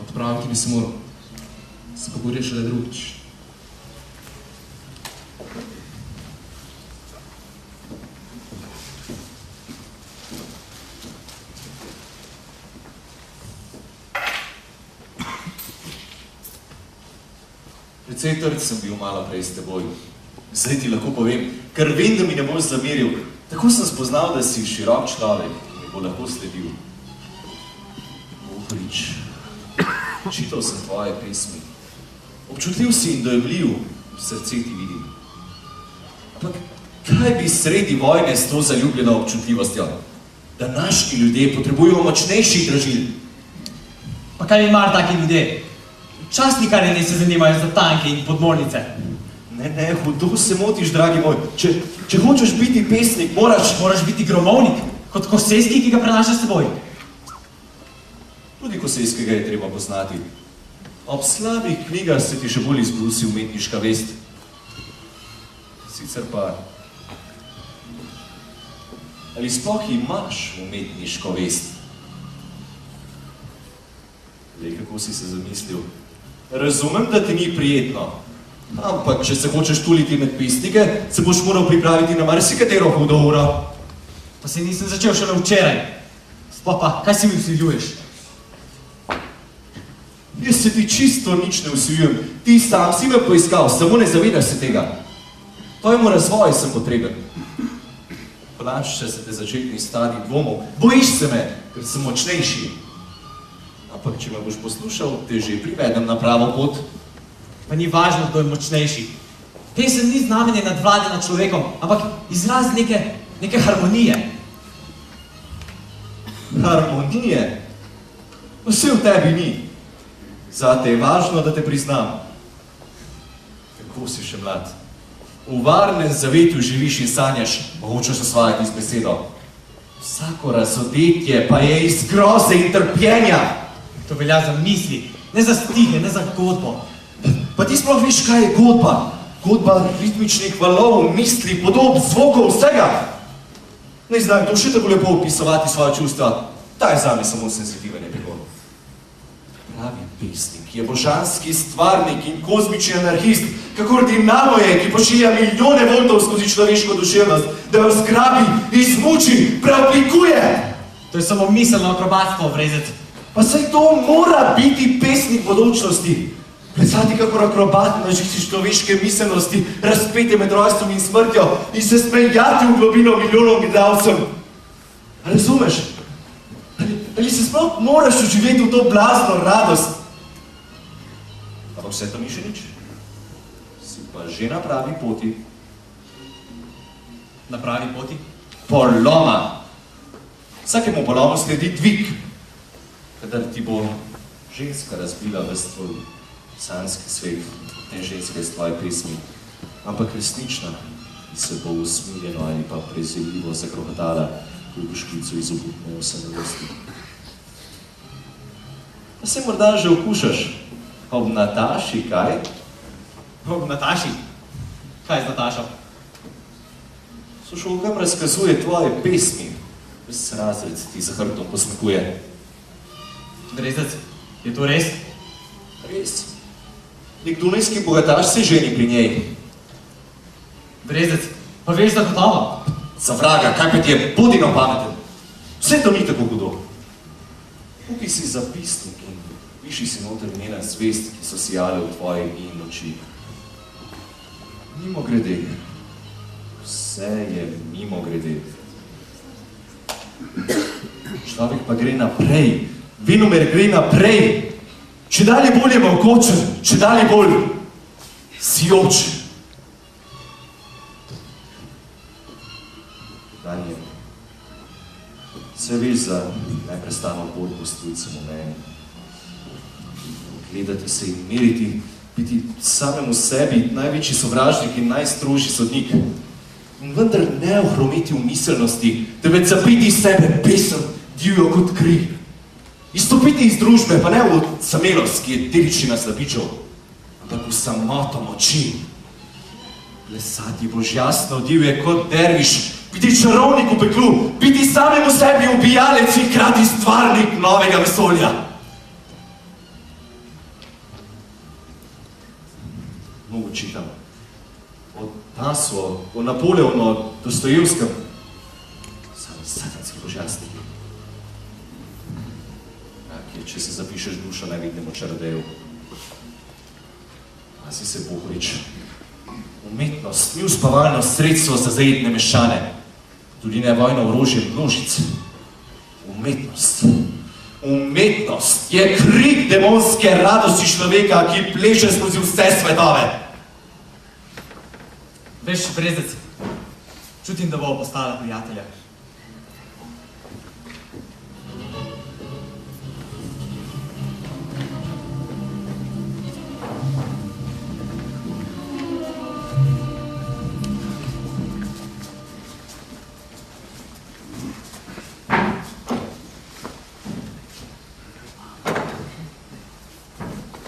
Odpraviti bi se moral. Se pogovoril šele drugič. Precej trd sem bil malo prej s teboj. Zdaj ti lahko povem, ker vem, da mi ne boš zameril. Tako sem spoznal, da si širok človek, ki mi bo lahko sledil. Bohorič, čital sem tvoje pesmi. Občutljiv si in dojemljiv, v srce ti vidim. Ampak kaj bi sredi vojne s to zaljubljeno občutljivostjo? Današnji ljudje potrebujejo močnejših dražil. Pa kaj mi mar taki ljudje? Častnikarji ne se zanimajo za tanke in podmornice. Ne, hudo se motiš, dragi moj. Če hočeš biti pesnik, moraš biti gromovnik, kot Kosejski, ki ga prenaša s seboj. Tudi Kosejskega je treba poznati. Ob slabih knjigah se ti še bolj izbrusi umetniška vest. Sicer pa, ali sploh imaš umetniško vest? Lej, kako si se zamislil. Razumem, da ti ni prijetno, ampak če se hočeš tuliti med pesnike, se boš moral pripraviti na marsikatero hudo uro. Pa se nisem začel šele včeraj. Sploh pa, kaj si mi vsiljuješ? Jaz se ti čisto nič ne vsiljujem. Ti sam si me poiskal, samo ne zavedaš se tega. Tvojemu razvoju sem potreben. Plašče se te začetni stadij dvomov. Bojiš se me, ker sem močnejši. Ampak, če me boš poslušal, te že privedem na pravo pot. Pa ni važno, kdo je močnejši. Pesem ni znamenje nadvlade nad človekom, ampak izraz neke harmonije. Harmonije? Vse v tebi ni. Zate je važno, da te priznam. Kako si še mlad? V varnem zavetju živiš in sanjaš, pa hočeš osvajati z besedo. Vsako razodetje pa je iz groze in trpljenja. To velja za misli, ne za stihe, ne za godbo. Pa ti sploh veš, kaj je godba? Godba ritmičnih valov, misli, podob, zvokov, vsega. Ne znam to še tako lepo opisovati svoje čustva. Ta je zame samo senzitiven epilog. Pravi pesnik je božanski stvarnik in kozmični anarhist, kakor dinamo je, ki pošilja milijone voltov skozi človeško duševnost, da jo zgrabi, izmuči, preoblikuje. To je samo miselno akrobatstvo, vrezec. Pa saj to mora biti pesnik bodočnosti. Predstavljati kakor akrobat na človeške miselnosti, razpete med rojstvom in smrtjo in se smejati v globino milijonov gledalcev. Razumeš? Ali se sploh moraš uživeti v to blazno radost? Ampak vse to ni še nič. Si pa že na pravi poti. Na pravi poti? Poloma. Vsakemu polomu sledi dvig. Kadar ti bo ženska razbila ves tvoj sanski svet, ne ženska iz tvoje pesmi, ampak resnična, ki se bo usmiljeno ali pa prezirljivo zakrohotala v špico iz obutne osamelosti. Pa se morda že okušaš. Ob Nataši, kaj? Ob Nataši? Kaj z Natašo? Sošolkam razkazuje tvoje pesmi, ves razred ti za hrbtom posmekuje. Brezec, je to res? Res. Nek dunajski bogataš se ženi pri njej. Brezec, pa veš, da gotovo? Za vraga, kaj pa ti je, bodi nam pameten. Vse to ni tako hudo. Kupi si zapisnik in piši si noter njena zvest, ki so sijale v tvoje dni in noči. Mimo grede. Vse je mimo grede. Človek pa gre naprej. Venomer gre naprej. Če dalje bolj je mogočen, če dalje bolj sijoč. Danje, se veš za neprestano pot s tujcem v meni. Gledati se in meriti, biti samemu sebi največji sovražnik in najstrožji sodnik. In vendar ne ohromiti v miselnosti, da več zapiti iz sebe pesem divjo kot kri. Izstopiti iz družbe, pa ne v samelost, ki je dedičina slabičev, ampak v samoto moči. Plesati boš jasno divje kot derviš, biti čarovnik v peklu, biti samemu sebi ubijalec in hkrati stvarnik novega vesolja. Mnogo čitam. O Tasso, o Napoleonu, o Dostojevskem. Sami satanski božjastniki. Če se zapišeš dušo nevidnemu čarodeju. Pazi se, Bohorič. Umetnost ni uspavalno sredstvo za zajedne meščane. Tudi ne vojno orožje množic. Umetnost je krik demonske radosti človeka, ki pleše skozi vse svetove. Veš, Brezec, čutim, da bo postala prijatelja.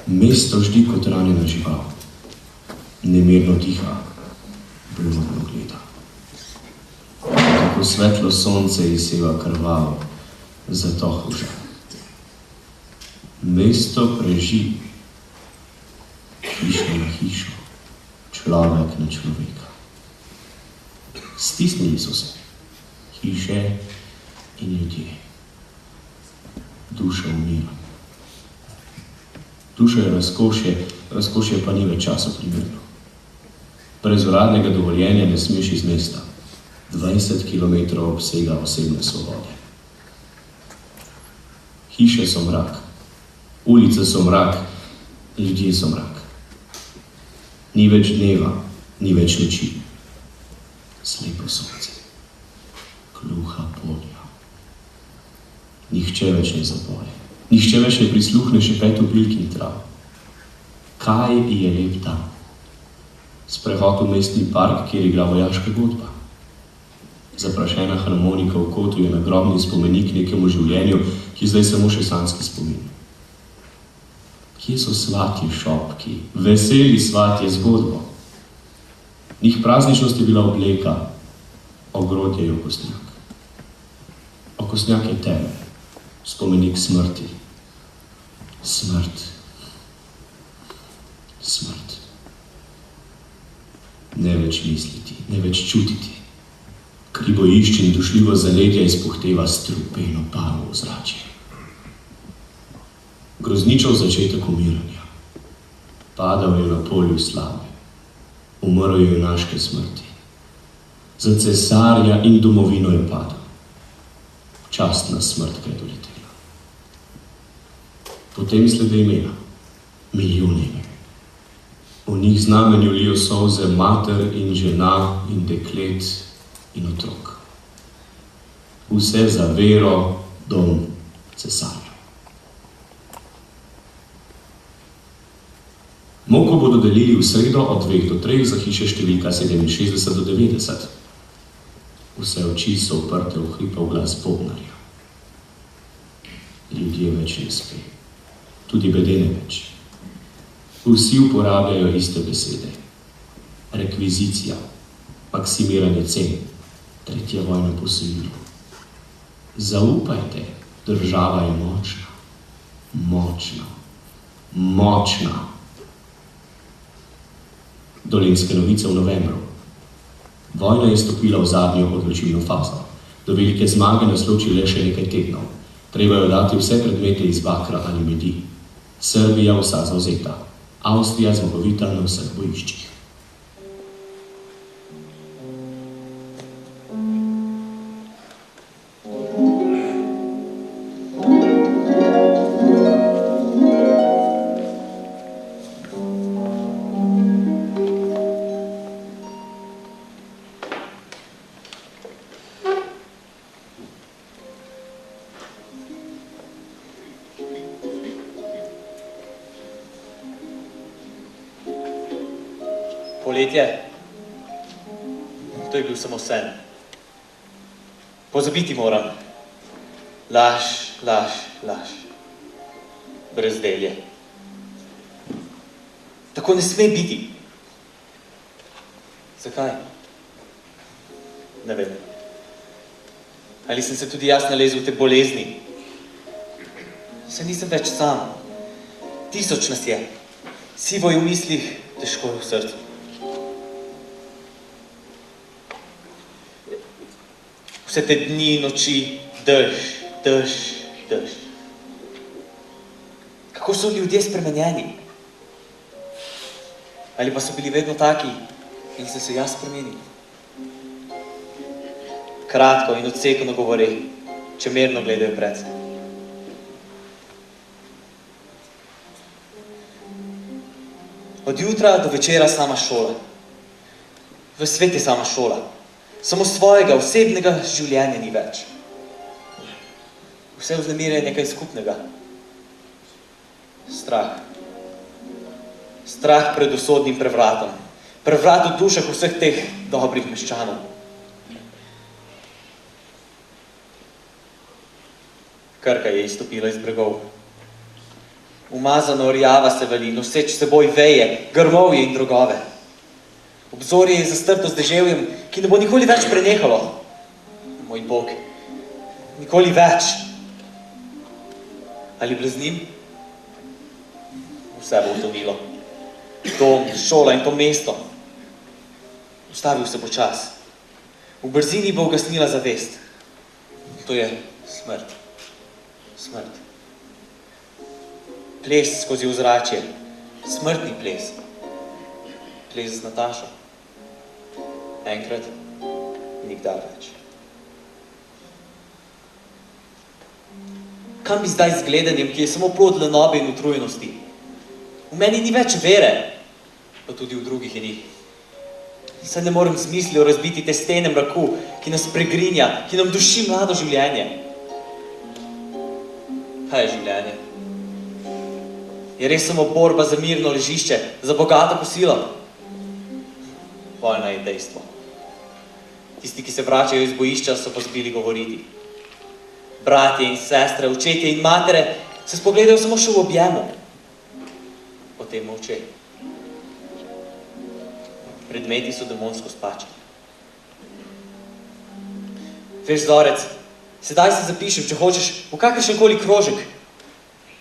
Mesto ždi kot ranjena žival, nemirno diha, blodno gleda. Tako svetlo sonce izseva krvavo, zato hruža. Mesto preži, hišo na hišo, človek na človeka. Stisnili so se, hiše in ljudje. Duša umira. Duša je razkošje pa ni več času primerno. Brez uradnega dovoljenja ne smeš iz mesta. 20 km obsega osebne svobode. Hiše so mrak, ulice so mrak, ljudje so mrak. Ni več dneva, ni več noči. Slepo sonce, gluha polja. Nihče več ne zapoje. Nihče več ne prisluhne šepetu bilk in trav. Kaj je lep dan? Sprehod v mestni park, kjer igra vojaška godba. Zaprašena harmonika v kotu je nagrobni spomenik nekemu življenju, ki zdaj samo še sanjski spomin. Kje so svatje šopki, veseli svatje zgodbo? Njih prazničnost je bila obleka, ogrodje je okostnjak. Okostnjak je tebe. Spomenik smrti. Smrt. Smrt. Ne več misliti, ne več čutiti. Kribojišče in dušljivo zaledje izpuhteva strupeno paro v zračje. Grozničev začetek umiranja. Padal je na polju slave. Umrl je junaške smrti. Za cesarja in domovino je padal. Častna smrt ga je doletela. Potem slede imena, milijone imen. V njih znamenju lijo solze mater in žena in deklet in otrok. Vse za vero, dom, cesarja. Moko bodo delili v sredo od 2 do 3 za hiše številka 67 do 90. Vse oči so uprte v hripav glas bobnarja. Ljudje več ne spe. Tudi bedene več. Vsi uporabljajo iste besede. Rekvizicija, maksimiranje cen, tretja vojna posojilo. Zaupajte, država je močna. Močna. Močna. Dolenjske novice v novembru. Vojna je stopila v zadnjo odločilno fazo. Do velike zmage nas loči le še nekaj tednov. Treba je dati vse predmete iz bakra ali medi. Srbija vsa zavzeta. Avstrija zmagovita na vseh bojiščih. Poletje, to je bil samo sen. Pozabiti moram. Laž, laž, laž. Brezdelje. Tako ne sme biti. Zakaj? Ne vem. Ali sem se tudi jaz nalezel v te bolezni? Se nisem več sam. 1000 nas je. Sivo je v mislih, težko je v srcu. Vse te dni, noči, dež, dež, dež. Kako so ljudje spremenjeni? Ali pa so bili vedno taki in sem se jaz spremenil? Kratko in odsekano govore, čemerno gledajo pred se. Od jutra do večera sama šola. V svet je sama šola. Samo svojega osebnega življenja ni več. Vse vznemire je nekaj skupnega. Strah. Strah pred usodnim prevratom. Prevrat v dušah vseh teh dobrih meščanov. Krka je izstopila iz bregov. Umazano rjava se vali, noseč seboj veje, grmovje in drogove. Obzorje je zastrto z deževjem, ki ne bo nikoli več prenehalo. Moj Bog, nikoli več. Ali blaznim? Vse bo utonilo. Dom, šola in to mesto. Ustavil se bo čas. V brzini bo ugasnila zavest. To je smrt. Smrt. Ples skozi ozračje. Smrtni ples. Ples z Natašo. Enkrat, nikdar več. Kam bi zdaj z gledanjem, ki je samo plod lenobe in utrujenosti? V meni ni več vere, pa tudi v drugih je ni. Saj ne morem z mislijo razbiti te stene mraku, ki nas pregrinja, ki nam duši mlado življenje. Kaj je življenje? Je res samo borba za mirno ležišče, za bogato kosilo? Vojna je dejstvo. Tisti, ki se vračajo iz bojišča, so pozbili govoriti. Bratje in sestre, očetje in matere se spogledajo samo še v objemu. Potem molče. Predmeti so demonsko spačeni. Veš, Zorec, sedaj se zapišem, če hočeš, v kakršenkoli krožek.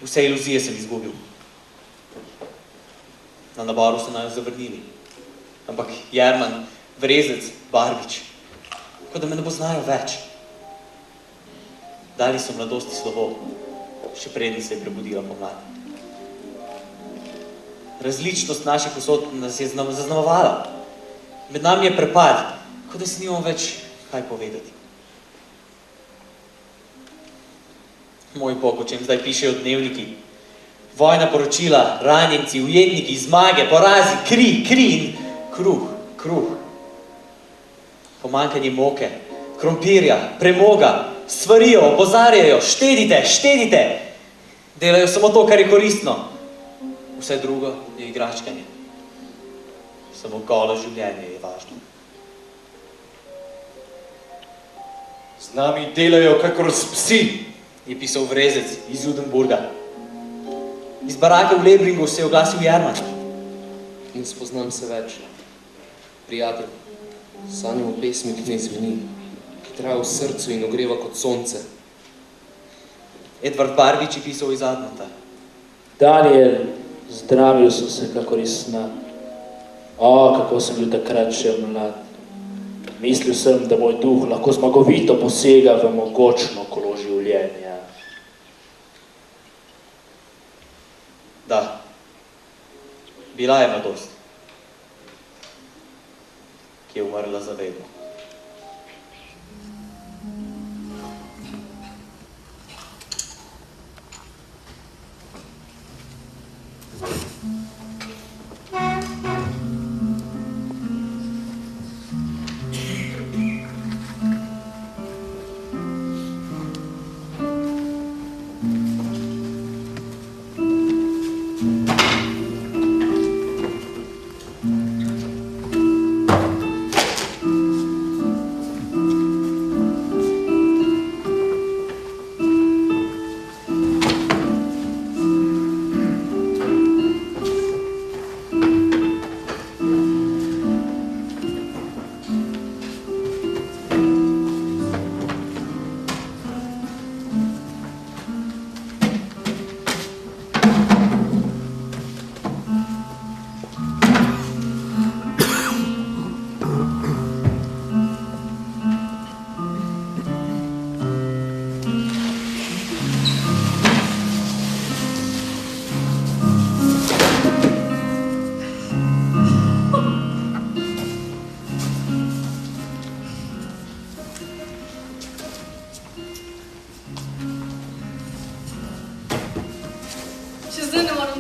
Vse iluzije sem izgubil. Na naboru so naju zavrnili. Ampak Jerman, Vrezec, Barbič, kot da me ne bo znajo več. Dali so mladosti slovo, še preden se je prebudila pomlad. Različnost naših usod nas je zaznamovala. Med nami je prepad, kot da si nimamo več kaj povedati. Moj Bog, o čem zdaj pišejo dnevniki. Vojna poročila, ranjenci, ujetniki, zmage, porazi, kri in kruh. Pomanjkanje moke, krompirja, premoga, svarijo, opozarjajo, štedite. Delajo samo to, kar je koristno. Vse drugo je igračkanje. Samo golo življenje je važno. Z nami delajo kakor s psi, je pisal Vrezec iz Judenburga. Iz barake v Lebringu se je oglasil Jerman. Ne spoznam se več. Prijatelj, sanjam o pesmi, ki ne zveni, ki traja v srcu in ogreva kot sonce. Edvard Barbič je pisal iz Admonta. Daniel, zdravil sem se kakor iz sna. O, kako sem bil takrat še mlad. Mislil sem, da moj duh lahko zmagovito posega v mogočno kolo življenja. Da, bila je mladost, ki je umrla zavedno.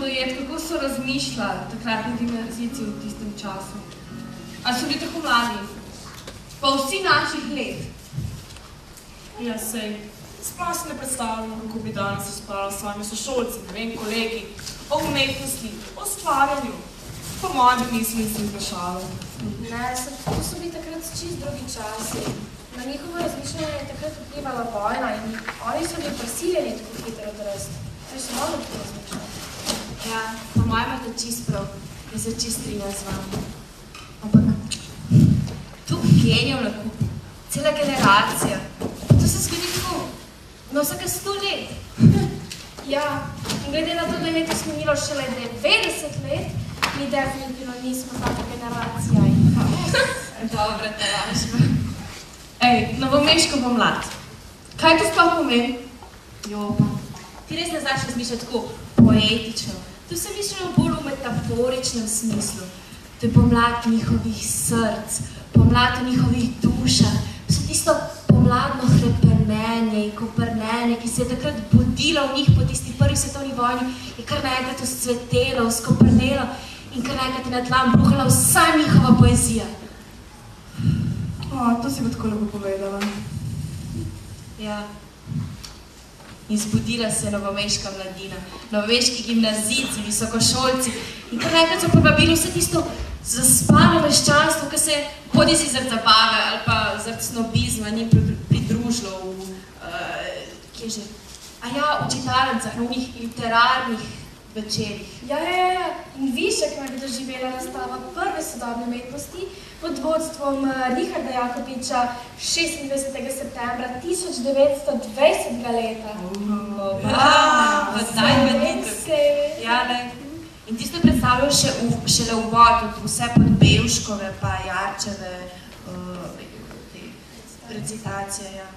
dojeti, kako so razmišljali takratni gimnazijci v tistem času. Ali so bili tako mladi? Pa vsi naših let. Ja, sej. Sploh si ne predstavljamo, kako bi danes razpravljali s svojimi sošolci, ne vem, kolegi, o umetnosti, o stvarjanju. Po mojem bi mislili si vprašali. Ne, to so bili takrat čist drugi časi. Na njihovo razmišljanje je takrat vplivala vojna in oni so bili prisiljeni tako hitro odrasti. To so malo tako razmišljali. Ja, po mojem imate čist prav, da se čist strinjam z vami. Ampak, tu genijev na kup, cela generacija, to se zgodi tako, na vsake 100 let. Ja, in glede na to, da je letos minilo šele 90 let, mi definitivno nismo taka generacija. Dobre, teražba. Ej, novomeško pomlad. Kaj to sploh pomeni? Jo, pa, ti res ne znaš razmišljati tako poetično. Tu se mišljamo bolj v metaforičnem smislu. To je pomlad njihovih src, pomlad v njihovih dušah, so tisto pomladno hrepenenje in koprnenje, ki se je takrat budilo v njih po tisti prvi svetovni vojni, je kar naenkrat vzcvetelo, skoprnelo in kar naenkrat je na tlam bruhala vsa njihova poezija. To si bo tako lepo povedala. Ja. In zbudila se je novomeška mladina, novomeški gimnazijci, visokošolci in kar naenkrat so povabili vse tisto zaspano meščanstvo, ki se je bodisi zaradi zabave ali pa zaradi snobizma ni pridružilo kje že? V čitalnicah, na onih literarnih večerih. Ja. In Višek naj bi doživela razstava prve sodobne umetnosti pod vodstvom Richarda Jakopiča 26. septembra 1920. leta. In tisto predstavljajo šele uvod od vse Podbevškove pa Jarčeve recitacije. Ja.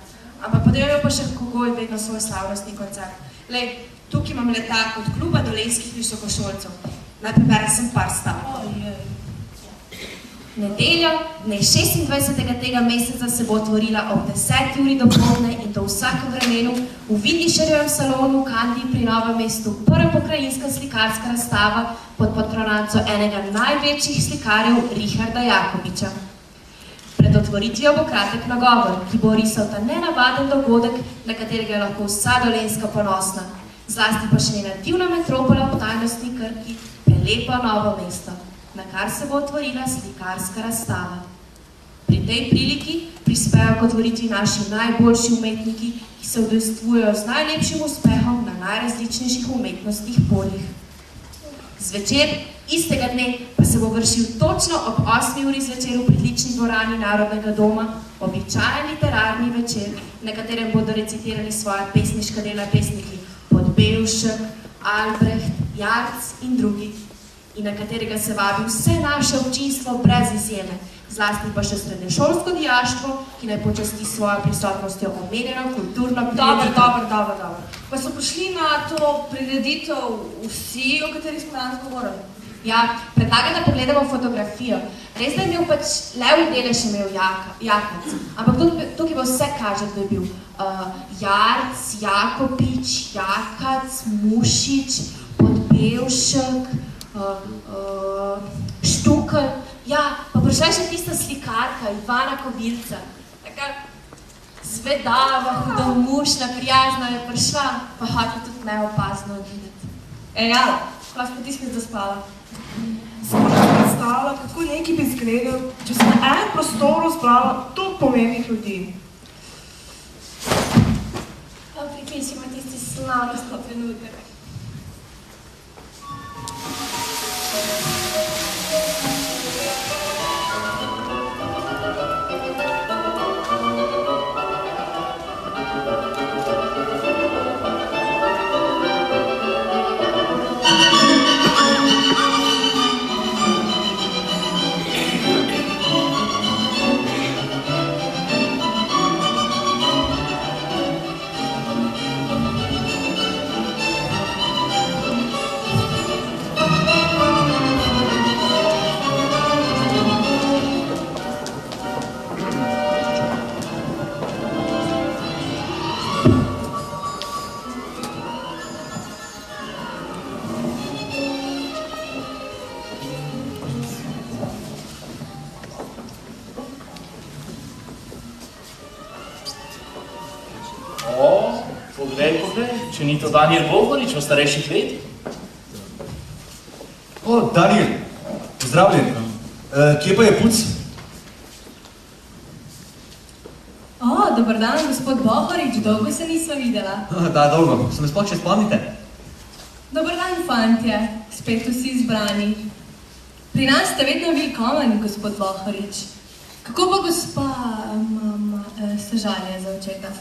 Ampak podajajo pa še Kogoj vedno svoj slavnostni koncert. Lej, tukaj imam letak od kluba dolenskih visokošolcev. Naj preberem sem par stavkov. Nedeljo, dne 26. tega meseca se bo otvorila ob 10. uri dopoldne in to v vsakem vremenu v Vindišerjevem salonu v Kandiji pri Novem mestu prva pokrajinska slikarska razstava pod patronanco enega največjih slikarjev Richarda Jakopiča. Pred otvoritvijo bo kratek nagovor, ki bo risal ta nenavaden dogodek, na katerega je lahko vsa Dolenjska ponosna. Zlasti pa še njena divna metropola v tajnostni Krki, prelepo Novo mesto, na kar se bo otvorila slikarska razstava. Pri tej priliki prispejo k otvoritvi naši najboljši umetniki, ki se udejstvujejo z najlepšim uspehom na najrazličnejših umetnostnih poljih. Zvečer istega dne pa se bo vršil točno ob 8. uri zvečer v pritlični dvorani Narodnega doma običajen literarni večer, na katerem bodo recitirali svoja pesniška dela pesniki Podbevšek, Albrecht, Jarc in drugi, in na katerega se vabi vse naše občinstvo brez izjeme, zlasti pa še srednješolsko dijaštvo, ki naj počasti svojo prisotnostjo omenjeno kulturno prireditev. Dobro. Pa so prišli na to prireditev vsi, o katerih smo danes govorili? Ja, predlagam, da pogledamo fotografijo. Res da je imel pač levi delež imel Jakac, ampak tukaj bo vse kaže, da je bil Jarc, Jakopič, Jakac, Mušič, Podbevšek, Štukl, ja, pa prišla je še tista slikarka, Ivana Kobilca, taka zvedava, hudomušna, prijazna je prišla, pa hotela tudi neopazno odvideti. Jala, kaj smo ti spet zaspala? Samo da predstavlja, kako neki bi izgledal, če se na enem prostoru zbrala toliko pomembnih ljudi. Prikličimo tisti slavnostni trenutek. Poglej, če ni to Daniel Bohorič v starejših letih. O, Daniel, pozdravljen. Kje pa je puc? O, dober dan, gospod Bohorič, dolgo se nisva videla. Da, dolgo. Se me sploh še spomnite? Dober dan, fantje, spet vsi izbrani. Pri nas ste vedno velikomen, gospod Bohorič. Kako pa gospa Sežalja za očeta?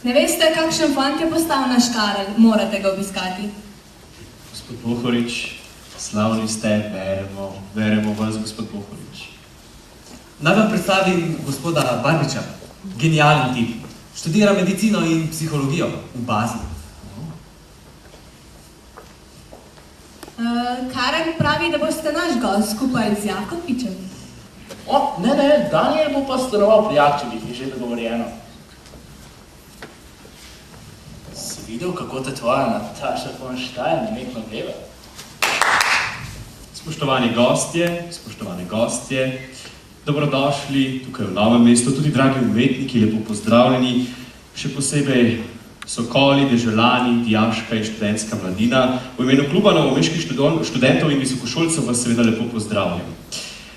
Ne veste, kakšen fant je postal naš Karel, morate ga obiskati. Gospod Bohorič, slavni ste, verjemo vas, gospod Bohorič. Naj vam predstavim gospoda Barbiča, genijalen tip. Študira medicino in psihologijo v bazi. Karel pravi, da boste naš gost skupaj z Jakobičem. O, ne, Daniel bo pa stanoval pri Jakčevih, je že dogovorjeno. Si videl, kako te tvoja Nataša von Stein nekno gleda? Spoštovani gostje, dobrodošli tukaj v Novem mestu, tudi dragi umetniki, lepo pozdravljeni, še posebej Sokoli, deželani, dijaška in študentska mladina. V imenu kluba novomeških študentov in visokošolcev vas seveda lepo pozdravljam.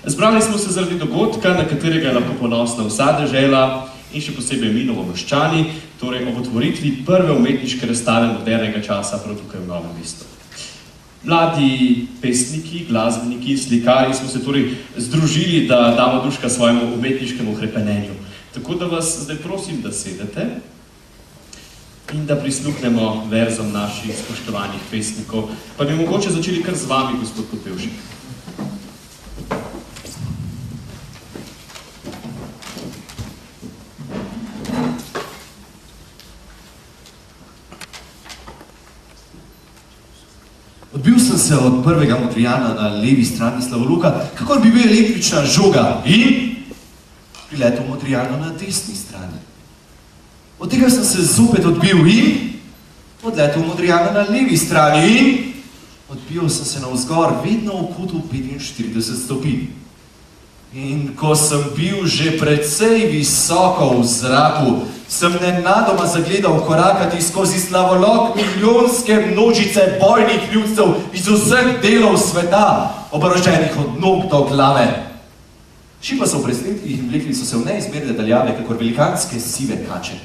Zbrali smo se zaradi dogodka, na katerega je lahko ponosna vsa dežela in še posebej mi novomeščani, torej ob otvoritvi prve umetniške razstave modernega časa prav tukaj v Novem mestu. Mladi pesniki, glasbeniki in slikarji smo se torej združili, da damo duška svojemu umetniškemu hrepenenju. Tako da vas zdaj prosim, da sedete in da prisluhnemo verzom naših spoštovanih pesnikov. Pa bi mogoče začeli kar z vami, gospod Kopevšek. Odbil sem se od prvega Modrijana na levi strani Slavoluka, kakor bi bil električna žoga in priletel Modrijanu na desni strani. Od tega sem se zopet odbil in odletel Modrijana na levi strani in odbil sem se navzgor vedno v kotu 45 stopinj. In ko sem bil že precej visoko v zraku, sem nenadoma zagledal korakati skozi slavolok milijonske množice bojnih ljudstev iz vseh delov sveta, oboroženih od nog do glave. Šipa so v presledkih in vlekli so se v neizmerne daljave, kakor velikanske sive kače.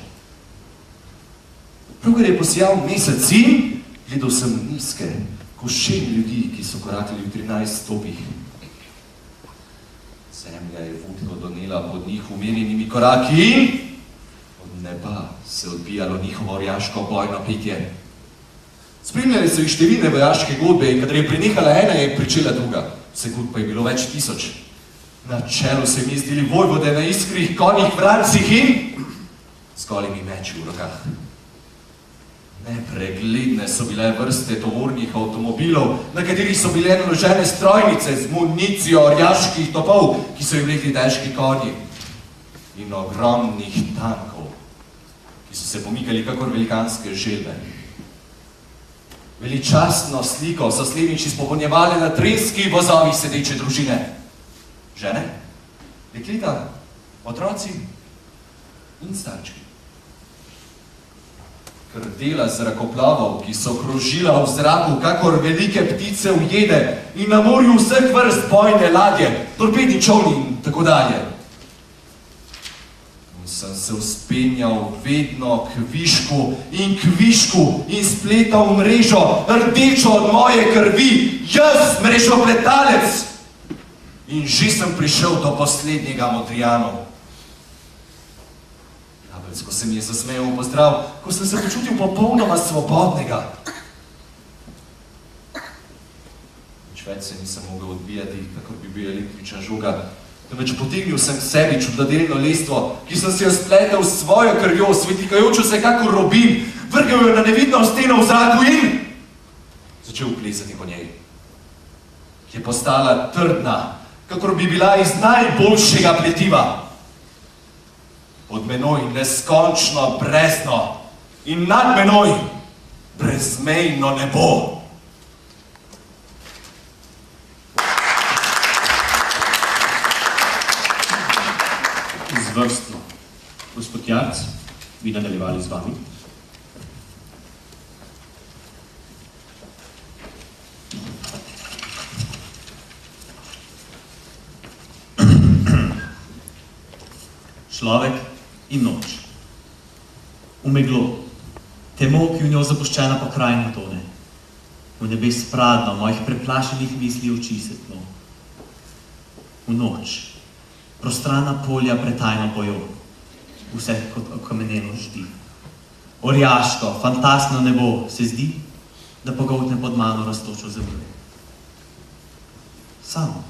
Pravkar je posijal mesec in gledal sem nizke, košene ljudi, ki so korakali v 13 stopih. Zemlja je vudko donela pod njih umirjenimi koraki in od neba se odbijalo njihovo orjaško bojno petje. Spremljali so jih številne vojaške godbe in kadar je prenehala ena, je pričela druga. Sekund pa je bilo več tisoč. Na čelu se mi zdeli vojvode na iskrih konjih vrancih in s golimi meči v rokah. Nepregledne so bile vrste tovornih avtomobilov, na katerih so bile naložene strojnice z municijo orjaških topov, ki so jim vlekli težki konji, in ogromnih tankov, ki so se pomikali kakor velikanske želve. Veličastno sliko so slednjiči spopolnjevali na trenskih vozovih sedeče družine. Žene, dekleta, otroci in starčki. Krdela zrakoplavov, ki so krožila v zraku, kakor velike ptice ujede in na morju vseh vrst bojne ladje, torpedni čolni in tako dalje. In sem se vzpenjal vedno k višku in spletal mrežo, rdečo od moje krvi, jaz, mrežopletalec. In že sem prišel do poslednjega Modrijanov. Ko se mi je zasmejal v pozdrav, ko sem se počutil popolnoma svobodnega. Nič več se nisem mogel odbijati, kakor bi bil električna žoga, temveč potegnil sem k sebi čudodelno lestvo, ki sem si jo spletel s svojo krvjo, svetikajočo se kakor robin, vrgel jo na nevidno steno v zraku in začel plesati po njej. Je postala trdna, kakor bi bila iz najboljšega pletiva. Pod menoj neskončno brezno in nad menoj brezmejno nebo. Izvrstno. Gospod Jarc, bi nadaljevali z vami? človek in noč. V meglo, temo, ki v njo zapuščena pokrajina tone. V nebes pradno, mojih preplašenih misli oči setno. V noč, prostrana polja pretajno bojo, vse kot okamenelo ždi. Orjaško, fantastno nebo se zdi, da pogoltne pod mano rastočo zemljo. Samo,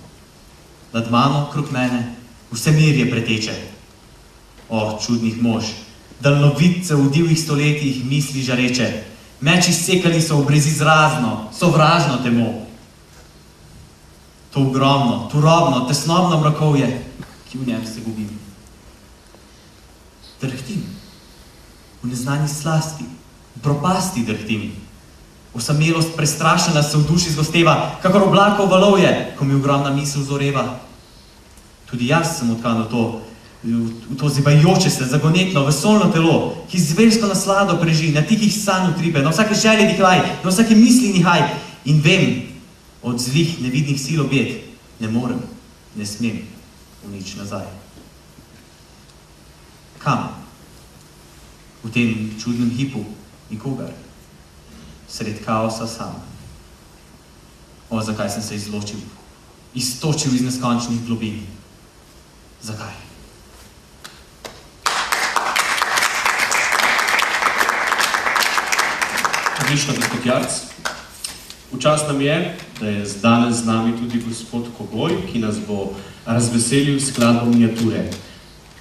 nad mano, krog mene, vse mirje preteče. O, čudnih mož, daljnovidce v divjih stoletjih misli žareče, meči sekali so v brezizrazno, sovražno temo. To ogromno, turobno, tesnobno mrakovje, ki v njem se gubim. Drhtim, v neznani slasti, v propasti drhtim. Osamelost prestrašena se v duši zgosteva, kakor oblakov valovje, ko mi ogromna misel zoreva. Tudi jaz sem utkan v to zibajoče se, zagonetno, vesolno telo, ki zversko naslado preži, na tihih sanj utripe, na vsake želje dihaj, na vsake misli nihaj. In vem, od zlih nevidnih sil obet, ne morem, ne smem v nič nazaj. Kam? V tem čudnem hipu nikogar. Sred kaosa sam. O, zakaj sem se izločil, iztočil iz neskončnih globin? Zakaj? Odlično, gospod Jarc. V čast nam je, da je danes z nami tudi gospod Kogoj, ki nas bo razveselil s skladbo miniature.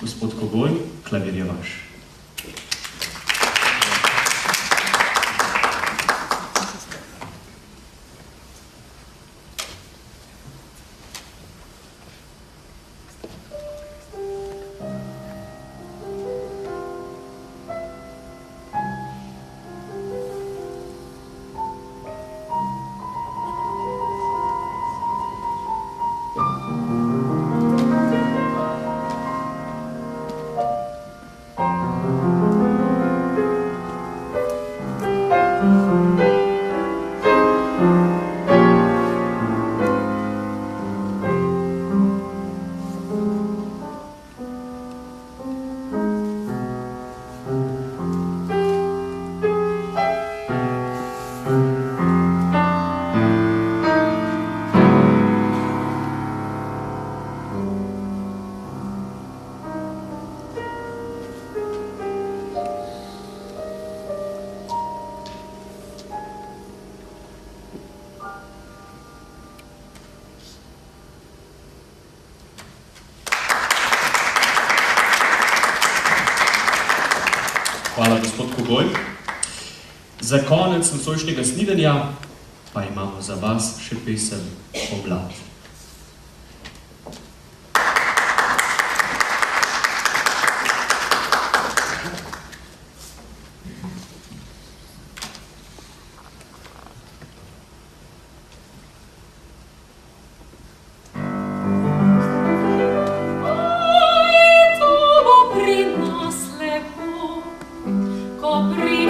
Gospod Kogoj, klavir je vaš. Hvala, gospod Kogoj. Za konec nocojšnjega snidanja pa imamo za vas še pesem Pomlad. Pri